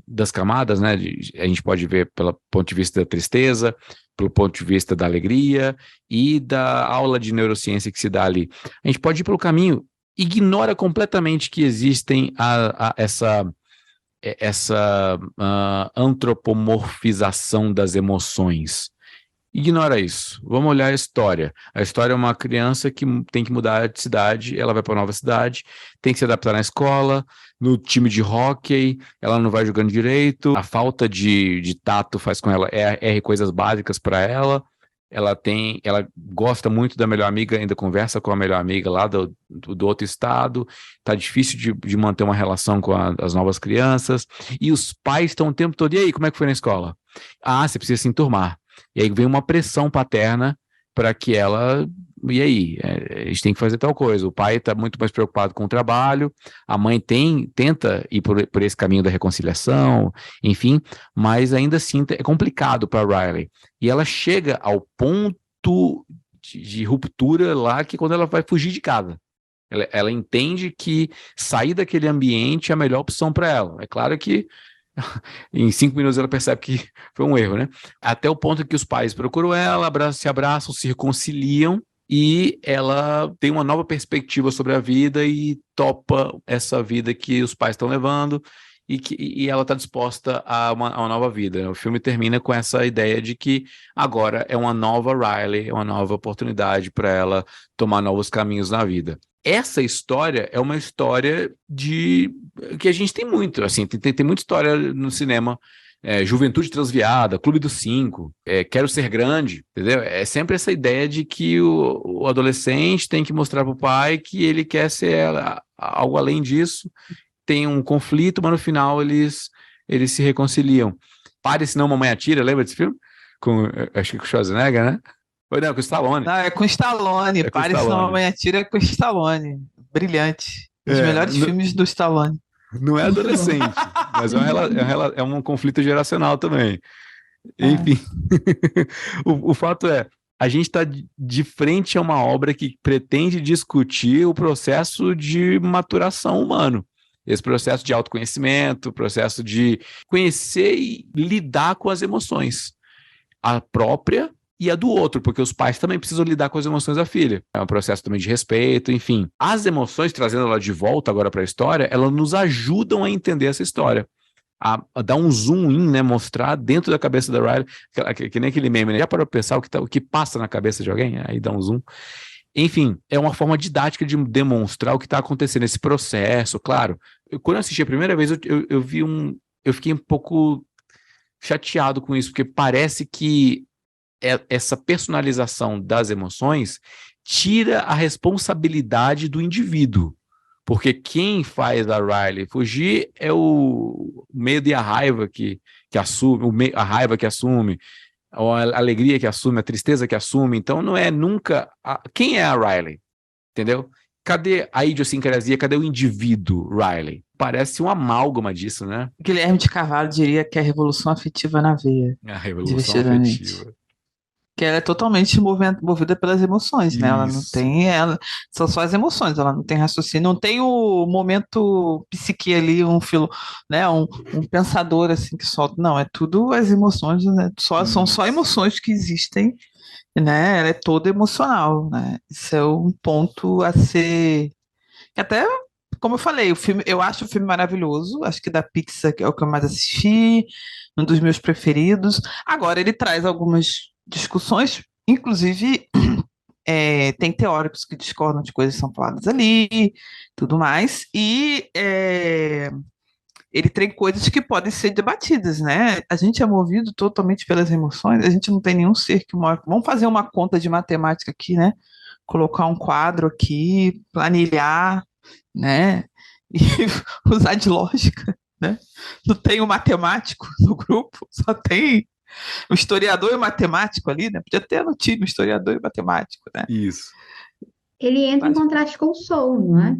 das camadas, né? A gente pode ver pelo ponto de vista da tristeza, pelo ponto de vista da alegria e da aula de neurociência que se dá ali. A gente pode ir pelo caminho, ignora completamente que existem essa antropomorfização das emoções. Ignora isso. Vamos olhar a história. A história é uma criança que tem que mudar de cidade, ela vai para uma nova cidade, tem que se adaptar na escola, no time de hóquei, ela não vai jogando direito, a falta de tato faz com ela erre coisas básicas para ela. Ela gosta muito da melhor amiga, ainda conversa com a melhor amiga lá do outro estado, tá difícil de manter uma relação com as novas crianças, e os pais estão o tempo todo: e aí, como é que foi na escola? Ah, você precisa se enturmar. E aí vem uma pressão paterna para que ela... E aí? A gente tem que fazer tal coisa. O pai está muito mais preocupado com o trabalho, a mãe tenta ir por esse caminho da reconciliação, enfim, mas ainda assim é complicado para Riley. E ela chega ao ponto de ruptura lá, que quando ela vai fugir de casa. Ela entende que sair daquele ambiente é a melhor opção para ela. É claro que em 5 minutos ela percebe que foi um erro, né? Até o ponto que os pais procuram ela, se abraçam, se reconciliam e ela tem uma nova perspectiva sobre a vida e topa essa vida que os pais estão levando e ela está disposta a uma nova vida. O filme termina com essa ideia de que agora é uma nova Riley, é uma nova oportunidade para ela tomar novos caminhos na vida. Essa história é uma história que a gente tem muito, assim, tem muita história no cinema, Juventude Transviada, Clube dos Cinco, Quero Ser Grande, entendeu? É sempre essa ideia de que o adolescente tem que mostrar para o pai que ele quer ser algo além disso, tem um conflito, mas no final eles se reconciliam. Pare Senão Mamãe Atira, lembra desse filme? Acho que com o Schwarzenegger, né? Não, com o Stallone. Não, é com Stallone. Pare Senão Mamãe Atira é com Stallone. Brilhante. Os melhores filmes do Stallone. Não é adolescente, mas é um conflito geracional também. Enfim, o fato é, a gente está de frente a uma obra que pretende discutir o processo de maturação humano. Esse processo de autoconhecimento, o processo de conhecer e lidar com as emoções. A própria e a do outro, porque os pais também precisam lidar com as emoções da filha. É um processo também de respeito, enfim. As emoções, trazendo ela de volta agora para a história, elas nos ajudam a entender essa história. A dar um zoom in, né? Mostrar dentro da cabeça da Riley, que nem aquele meme, né? Já parou para pensar o que passa na cabeça de alguém? Aí dá um zoom. Enfim, é uma forma didática de demonstrar o que está acontecendo nesse processo. Claro, quando eu assisti a primeira vez, eu fiquei um pouco chateado com isso, porque parece que essa personalização das emoções tira a responsabilidade do indivíduo. Porque quem faz a Riley fugir é o medo e a raiva que assume, a raiva que assume, ou a alegria que assume, a tristeza que assume. Então não é nunca... Quem é a Riley? Entendeu? Cadê a idiosincrasia? Cadê o indivíduo Riley? Parece um amálgama disso, né? Guilherme de Carvalho diria que é a revolução afetiva na veia. A revolução Divertidamente. afetiva. Que ela é totalmente movida pelas emoções, né? Ela não Isso. tem, são só as emoções, ela não tem raciocínio, não tem o momento psique ali, né? Um pensador assim que solta. Não, é tudo as emoções, né? São só emoções que existem, né? Ela é toda emocional, né? Isso é um ponto a ser. Até, como eu falei, eu acho o filme maravilhoso, acho que da Pixar é o que eu mais assisti, um dos meus preferidos. Agora, ele traz algumas discussões, inclusive tem teóricos que discordam de coisas que são faladas ali, tudo mais, e ele tem coisas que podem ser debatidas, né? A gente é movido totalmente pelas emoções, a gente não tem nenhum ser que move. Vamos fazer uma conta de matemática aqui, né? Colocar um quadro aqui, planilhar, né? E usar de lógica, né? Não tem um matemático no grupo, só tem o historiador e o matemático ali, né? Podia ter no time historiador e matemático, né? Isso. Ele entra em contraste com o Soul, não é?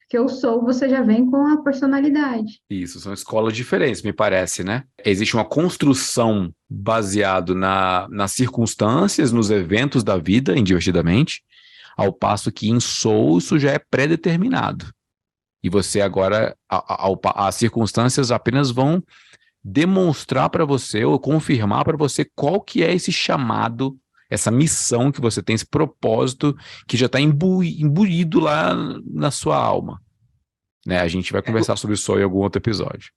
Porque o Soul você já vem com a personalidade. Isso, são escolas diferentes, me parece, né? Existe uma construção baseado nas circunstâncias, nos eventos da vida, em Divertidamente, ao passo que em Soul isso já é pré-determinado. E você agora, as circunstâncias apenas vão demonstrar para você ou confirmar para você qual que é esse chamado, essa missão que você tem, esse propósito que já está imbuído lá na sua alma. Né? A gente vai conversar sobre isso em algum outro episódio.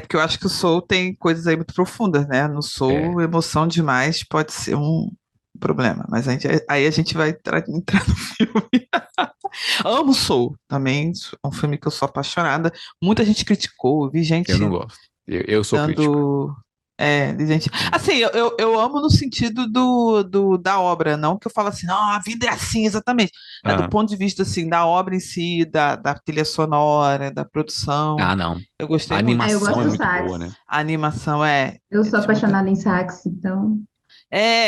Porque eu acho que o Soul tem coisas aí muito profundas, né? No Soul, emoção demais pode ser um problema, mas aí a gente vai entrar no filme. Amo Soul, também é um filme que eu sou apaixonada. Muita gente criticou, vi gente... Eu não gosto. Eu sou crítico. Gente. Assim, eu amo no sentido da obra, não que eu falo assim, não, a vida é assim, exatamente. Do ponto de vista, assim, da obra em si, da trilha sonora, da produção. Não. Eu gostei a muito. animação eu gosto é do muito sax. boa, né? A animação Eu sou apaixonada em sax, então...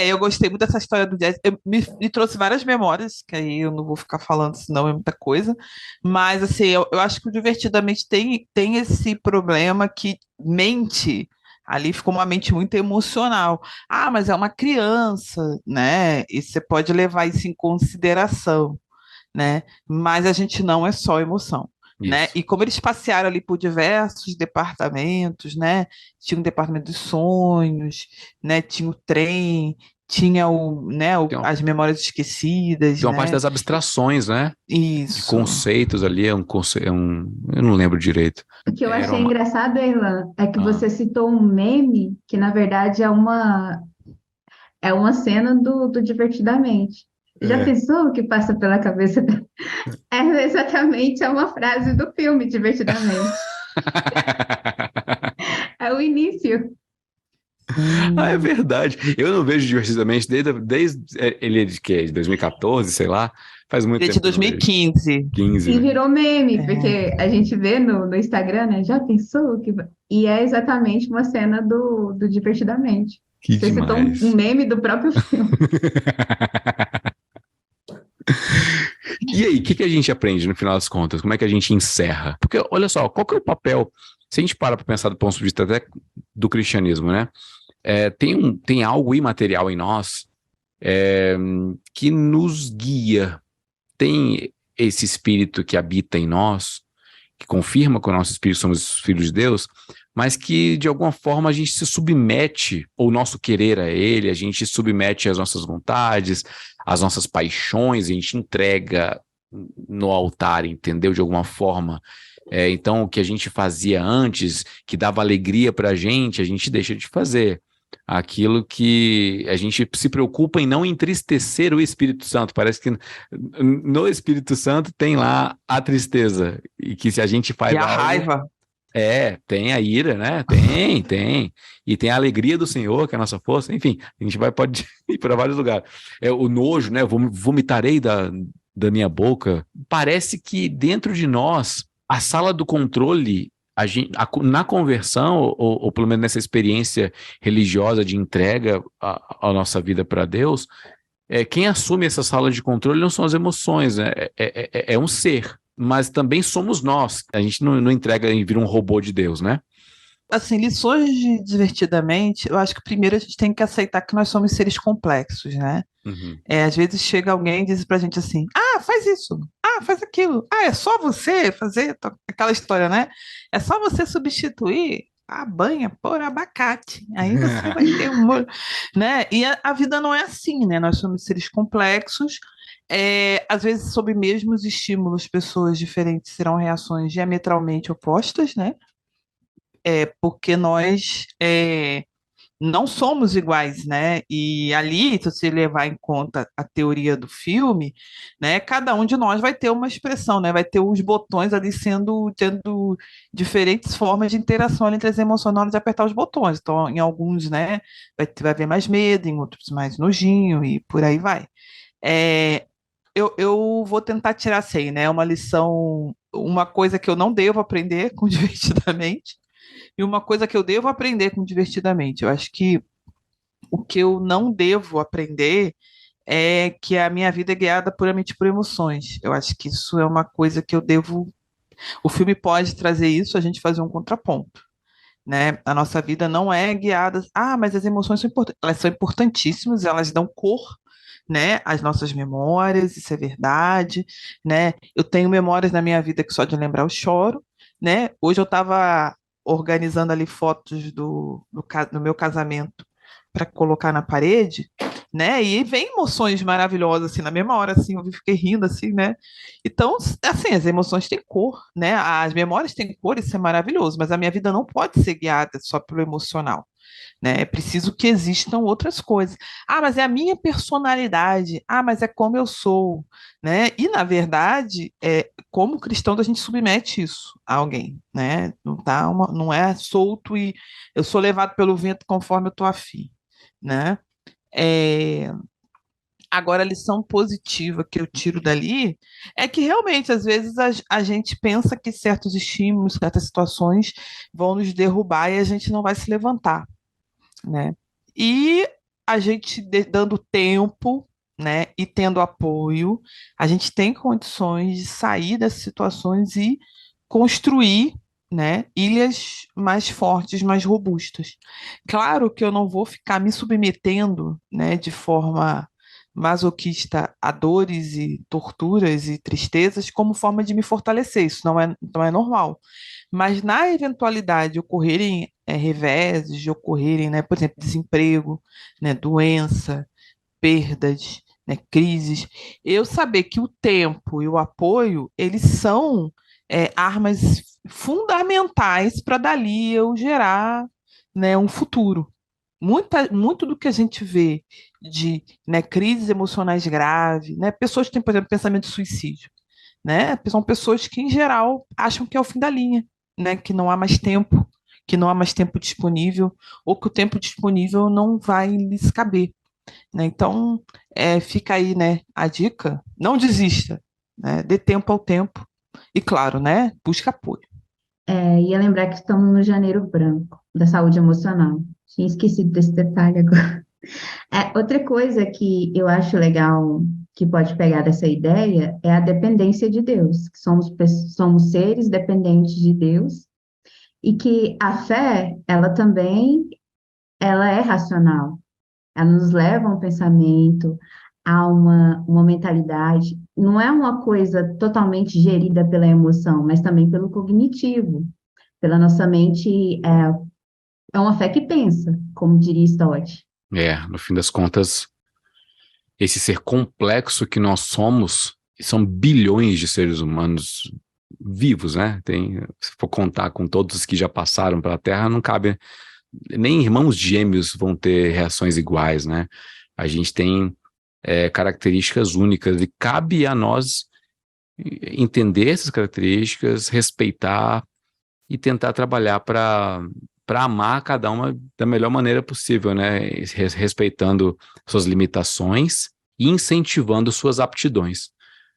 eu gostei muito dessa história do jazz. Me trouxe várias memórias, que aí eu não vou ficar falando, senão é muita coisa. Mas, assim, eu acho que o Divertidamente tem esse problema que mente... Ali ficou uma mente muito emocional. Mas é uma criança, né? E você pode levar isso em consideração, né? Mas a gente não é só emoção, né? E como eles passearam ali por diversos departamentos, né? Tinha um departamento de sonhos, né? Tinha o trem, tinha as memórias esquecidas. Tem uma parte das abstrações, né? Isso. De conceitos ali, eu não lembro direito. O que eu achei engraçado, Erlan, é que você citou um meme que, na verdade, é uma cena do Divertidamente. Já pensou o que passa pela cabeça dela? É exatamente uma frase do filme, Divertidamente. É o início. É verdade. Eu não vejo Divertidamente desde ele é de 2014, sei lá. Faz muito tempo. De 2015. E virou meme, porque a gente vê no Instagram, né? Já pensou? E é exatamente uma cena do Divertidamente. Você citou um meme do próprio filme. E aí, o que a gente aprende no final das contas? Como é que a gente encerra? Porque, olha só, qual que é o papel... Se a gente para pensar do ponto de vista até do cristianismo, né? Tem algo imaterial em nós que nos guia. Tem esse espírito que habita em nós, que confirma que o nosso espírito somos filhos de Deus, mas que de alguma forma a gente se submete, ou o nosso querer a ele, a gente submete às nossas vontades, às nossas paixões, a gente entrega no altar, entendeu? De alguma forma. Então, o que a gente fazia antes, que dava alegria pra gente, a gente deixa de fazer. aquilo que a gente se preocupa em não entristecer o Espírito Santo. Parece que no Espírito Santo tem lá a tristeza, e que se a gente faz E a algo, raiva. tem a ira, né? Tem. E tem a alegria do Senhor, que é a nossa força. Enfim, a gente pode ir para vários lugares. O nojo, né? Vomitarei da minha boca. Parece que dentro de nós, a sala do controle, na conversão, ou pelo menos nessa experiência religiosa de entrega a nossa vida para Deus, quem assume essa sala de controle não são as emoções, né? É um ser, mas também somos nós. A gente não entrega e vira um robô de Deus, né? Assim, lições de Divertidamente, eu acho que primeiro a gente tem que aceitar que nós somos seres complexos, né? Uhum. Às vezes chega alguém e diz pra gente assim, faz isso, faz aquilo, é só você fazer, aquela história, né? É só você substituir a banha por abacate, aí você vai ter um molho, né? E a vida não é assim, né? Nós somos seres complexos, às vezes sob mesmos estímulos, pessoas diferentes terão reações diametralmente opostas, né? Porque nós não somos iguais, né? E ali, se você levar em conta a teoria do filme, né? Cada um de nós vai ter uma expressão, né? Vai ter os botões ali tendo diferentes formas de interação entre as emoções na hora de apertar os botões. Então, em alguns, né? Vai haver mais medo, em outros mais nojinho e por aí vai. Eu vou tentar tirar assim, né? Uma lição, uma coisa que eu não devo aprender com Divertidamente. E uma coisa que eu devo aprender com Divertidamente. Eu acho que o que eu não devo aprender é que a minha vida é guiada puramente por emoções. Eu acho que isso é uma coisa que eu devo. O filme pode trazer isso, a gente fazer um contraponto, né? A nossa vida não é guiada. Mas as emoções são importantes. Elas são importantíssimas, elas dão cor, né, às nossas memórias, isso é verdade, né? Eu tenho memórias na minha vida que só de lembrar eu choro, né? Hoje eu estava organizando ali fotos do meu casamento para colocar na parede, né? E vem emoções maravilhosas assim na mesma hora, assim, eu fiquei rindo assim, né? Então, assim, as emoções têm cor, né? As memórias têm cor, isso é maravilhoso, mas a minha vida não pode ser guiada só pelo emocional, né? É preciso que existam outras coisas. Mas é a minha personalidade. Mas é como eu sou, né? E na verdade, como cristão, a gente submete isso a alguém, né? Não é solto e eu sou levado pelo vento conforme eu estou afim, né? Agora, a lição positiva que eu tiro dali é que realmente, às vezes, a gente pensa que certos estímulos, certas situações vão nos derrubar e a gente não vai se levantar, né? E a gente dando tempo, né, e tendo apoio, a gente tem condições de sair dessas situações e construir, né, ilhas mais fortes, mais robustas. Claro que eu não vou ficar me submetendo, né, de forma masoquista a dores e torturas e tristezas como forma de me fortalecer. Isso não é normal. Mas na eventualidade de ocorrerem reveses, de ocorrerem, né, por exemplo, desemprego, né, doença, perdas, né, crises, eu saber que o tempo e o apoio, eles são armas fundamentais para dali eu gerar, né, um futuro. Muito do que a gente vê de, né, crises emocionais graves, né, pessoas que têm, por exemplo, pensamento de suicídio, né, são pessoas que, em geral, acham que é o fim da linha, né, que não há mais tempo, que não há mais tempo disponível, ou que o tempo disponível não vai lhes caber, né? Então, fica aí, né, a dica, não desista, né, dê tempo ao tempo, e claro, né, busca apoio. Ia lembrar que estamos no Janeiro Branco, da saúde emocional. Tinha esquecido desse detalhe agora. Outra coisa que eu acho legal, que pode pegar dessa ideia, é a dependência de Deus, que somos seres dependentes de Deus, e que a fé, ela é racional. Ela nos leva a um pensamento, a uma mentalidade. Não é uma coisa totalmente gerida pela emoção, mas também pelo cognitivo. Pela nossa mente, é uma fé que pensa, como diria Stott. No fim das contas, esse ser complexo que nós somos, são bilhões de seres humanos vivos, né? Se for contar com todos os que já passaram pela Terra, não cabe nem irmãos gêmeos vão ter reações iguais, né? A gente tem características únicas e cabe a nós entender essas características, respeitar e tentar trabalhar para amar cada uma da melhor maneira possível, né? Respeitando suas limitações e incentivando suas aptidões.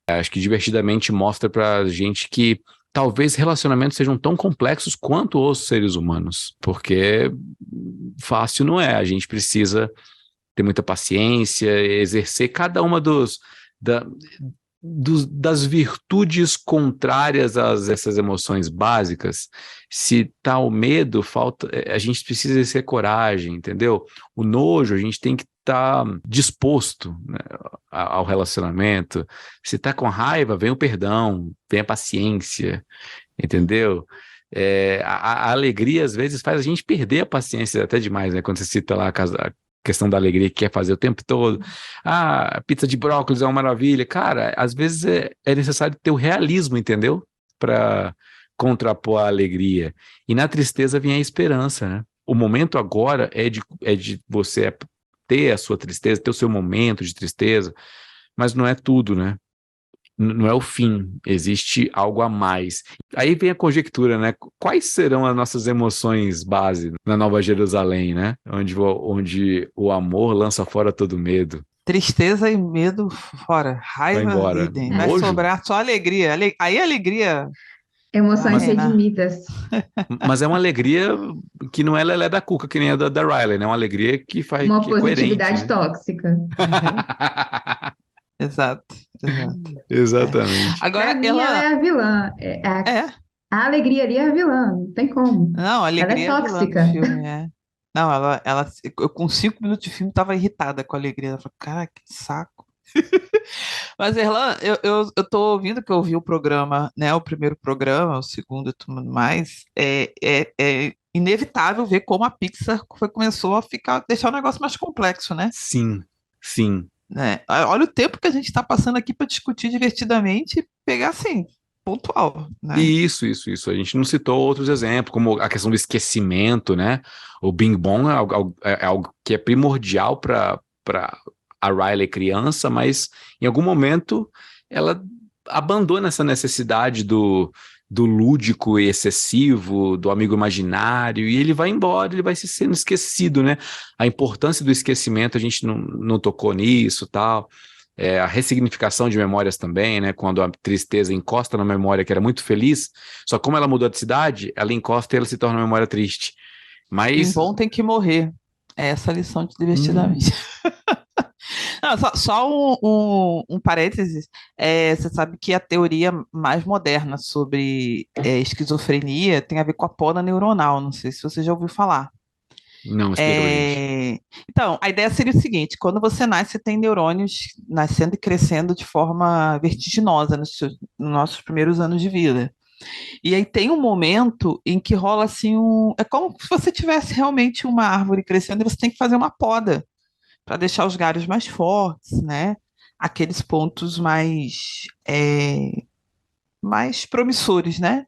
Acho que Divertidamente mostra pra gente que talvez relacionamentos sejam tão complexos quanto os seres humanos, porque fácil não é, a gente precisa ter muita paciência, exercer cada uma das virtudes contrárias a essas emoções básicas. Se tá o medo, a gente precisa exercer coragem, entendeu? O nojo, a gente tem que estar disposto, né, ao relacionamento. Se tá com raiva, vem o perdão, vem a paciência, entendeu? A alegria, às vezes, faz a gente perder a paciência até demais, né? Quando você cita lá a questão da alegria que quer fazer o tempo todo. Pizza de brócolis é uma maravilha. Cara, às vezes é necessário ter o realismo, entendeu? Para contrapor a alegria. E na tristeza vem a esperança, né? O momento agora é de você ter a sua tristeza, ter o seu momento de tristeza, mas não é tudo, né? Não é o fim, existe algo a mais. Aí vem a conjectura, né? Quais serão as nossas emoções base na Nova Jerusalém, né? Onde o amor lança fora todo medo. Tristeza e medo fora, Vai raiva embora. idem. Vai Nojo. sobrar só alegria. Aí a alegria. Emoções Mas- redimidas. Mas é uma alegria que não é lelé da cuca, que nem a da Riley, né? É uma alegria que faz Uma que é coerente, positividade né? tóxica. Exato. Exatamente. Agora Pra mim, ela é a vilã. A alegria ali é a vilã, não tem como. Não, a alegria Ela é é vilã do tóxica. filme, Não, eu com 5 minutos de filme tava irritada com a alegria. Ela falou, cara, que saco. Mas, Erlan, eu tô ouvindo que eu ouvi o programa, né? O primeiro programa, o segundo e tudo mais. É inevitável ver como a Pixar começou a deixar o negócio mais complexo, né? Sim. Né? Olha o tempo que a gente está passando aqui para discutir divertidamente e pegar assim, pontual, né? Isso. A gente não citou outros exemplos, como a questão do esquecimento, né? O Bing Bong é algo que é primordial para a Riley criança, mas em algum momento ela abandona essa necessidade do lúdico e excessivo, do amigo imaginário, e ele vai embora, ele vai se sendo esquecido, né? A importância do esquecimento, a gente não tocou nisso, tal. A ressignificação de memórias também, né? Quando a tristeza encosta na memória que era muito feliz, só como ela mudou de cidade, ela encosta e ela se torna uma memória triste. Mas Bom tem que morrer. É essa a lição de divertidamente. Não, só um parênteses. Você sabe que a teoria mais moderna sobre esquizofrenia tem a ver com a poda neuronal. Não sei se você já ouviu falar. não, explica pra gente. Então, a ideia seria o seguinte: quando você nasce, você tem neurônios nascendo e crescendo de forma vertiginosa nos nossos primeiros anos de vida. E aí tem um momento em que rola assim é como se você tivesse realmente uma árvore crescendo e você tem que fazer uma poda para deixar os galhos mais fortes, né? Aqueles pontos mais promissores, né?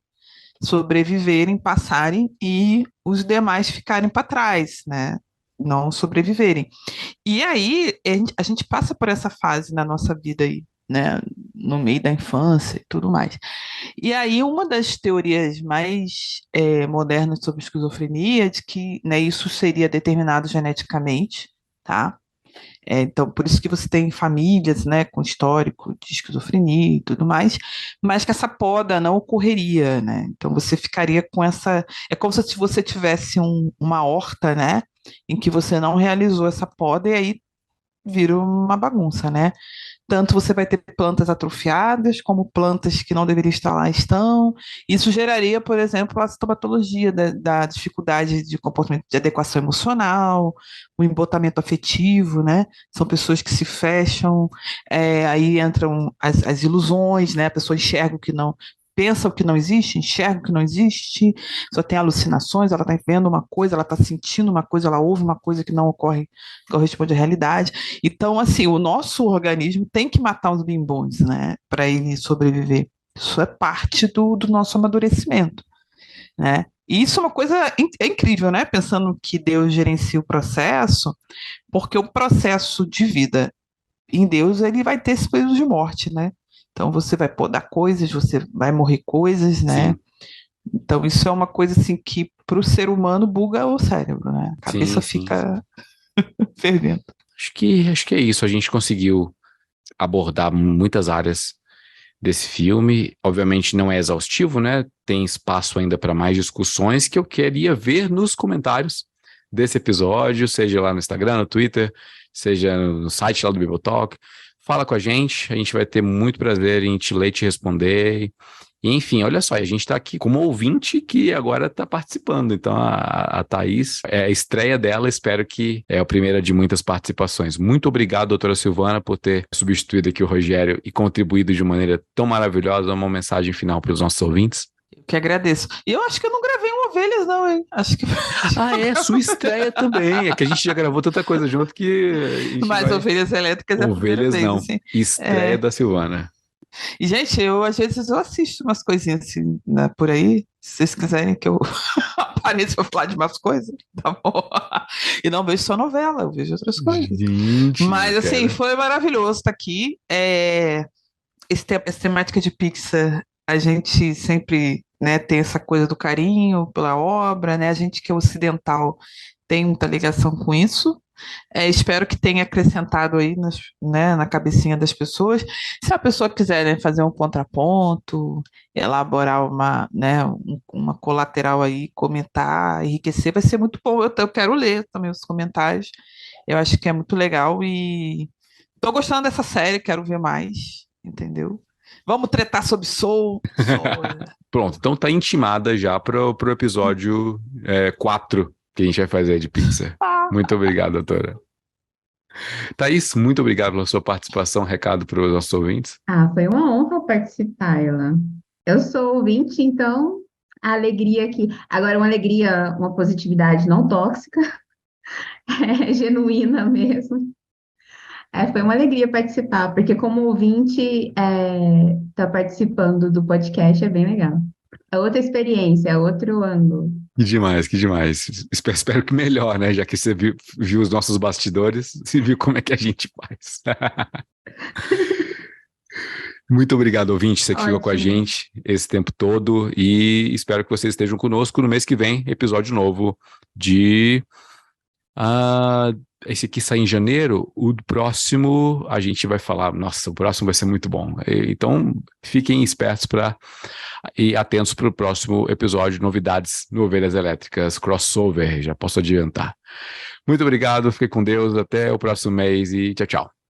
Sobreviverem, passarem e os demais ficarem para trás, né? Não sobreviverem. E aí a gente passa por essa fase na nossa vida aí, né? No meio da infância e tudo mais. E aí uma das teorias mais modernas sobre esquizofrenia é de que, né, isso seria determinado geneticamente, tá? Então, por isso que você tem famílias, né, com histórico de esquizofrenia e tudo mais, mas que essa poda não ocorreria, né? Então, você ficaria com essa... É como se você tivesse uma horta, né, em que você não realizou essa poda e aí vira uma bagunça, né? Tanto você vai ter plantas atrofiadas, como plantas que não deveriam estar lá estão. Isso geraria, por exemplo, a sintomatologia da dificuldade de comportamento de adequação emocional, o embotamento afetivo, né? São pessoas que se fecham, aí entram as ilusões, né? A pessoa enxerga o que não, pensa o que não existe, enxerga o que não existe, só tem alucinações, ela está vendo uma coisa, ela está sentindo uma coisa, ela ouve uma coisa que não corresponde à realidade. Então, assim, o nosso organismo tem que matar os bimbons, né, para ele sobreviver. Isso é parte do nosso amadurecimento. né? E isso é uma coisa é incrível, né? Pensando que Deus gerencia o processo, porque o processo de vida em Deus, ele vai ter esse período de morte, né? Então você vai podar coisas, você vai morrer coisas, né? Sim. Então isso é uma coisa assim que para o ser humano buga o cérebro, né? A cabeça Sim. fica fervendo. Acho que é isso. A gente conseguiu abordar muitas áreas desse filme. Obviamente não é exaustivo, né? Tem espaço ainda para mais discussões que eu queria ver nos comentários desse episódio, seja lá no Instagram, no Twitter, seja no site lá do Bibotalk. Fala com a gente vai ter muito prazer em te ler e te responder. E, enfim, olha só, a gente está aqui como ouvinte que agora está participando. Então, a Thaís, é a estreia dela, espero que é a primeira de muitas participações. Muito obrigado, doutora Silvana, por ter substituído aqui o Rogério e contribuído de maneira tão maravilhosa. Uma mensagem final para os nossos ouvintes. Eu que agradeço. E eu acho que eu não gravei um Ovelhas, não, hein? Acho que. Sua estreia também. É que a gente já gravou tanta coisa junto que. Mas Ovelhas Elétricas é a primeira Ovelhas vez, não. assim. Estreia da Silvana. E, gente, às vezes eu assisto umas coisinhas assim, né, por aí. Se vocês quiserem que eu apareça pra falar de umas coisas, tá bom? E não vejo só novela, eu vejo outras coisas. Gente, mas, assim, cara. foi maravilhoso estar aqui. Essa temática de Pixar, a gente sempre, né, tem essa coisa do carinho pela obra, né? A gente que é ocidental tem muita ligação com isso. Espero que tenha acrescentado aí né, na cabecinha das pessoas. Se a pessoa quiser, né, fazer um contraponto, elaborar uma colateral aí, comentar, enriquecer, vai ser muito bom. Eu quero ler também os comentários. Eu acho que é muito legal e estou gostando dessa série, quero ver mais, entendeu? Vamos tretar sobre Soul. Pronto, então tá intimada já pro episódio 4 que a gente vai fazer de Pixar. Muito obrigado, doutora. Thaís, muito obrigado pela sua participação. Recado para os nossos ouvintes. Foi uma honra participar, ela. Eu sou ouvinte, então a alegria aqui. Agora, uma alegria, uma positividade não tóxica, genuína mesmo. Foi uma alegria participar, porque como ouvinte, tá participando do podcast é bem legal. É outra experiência, é outro ângulo. Que demais, que demais. Espero que melhor, né? Já que você viu os nossos bastidores, você viu como é que a gente faz. Muito obrigado, ouvinte, você que ficou com a gente esse tempo todo e espero que vocês estejam conosco no mês que vem, episódio novo de... esse aqui sai em janeiro, o próximo a gente vai falar, nossa, o próximo vai ser muito bom. Então, fiquem espertos e atentos para o próximo episódio, novidades no Ovelhas Elétricas, crossover, já posso adiantar. Muito obrigado, fiquem com Deus, até o próximo mês e tchau, tchau.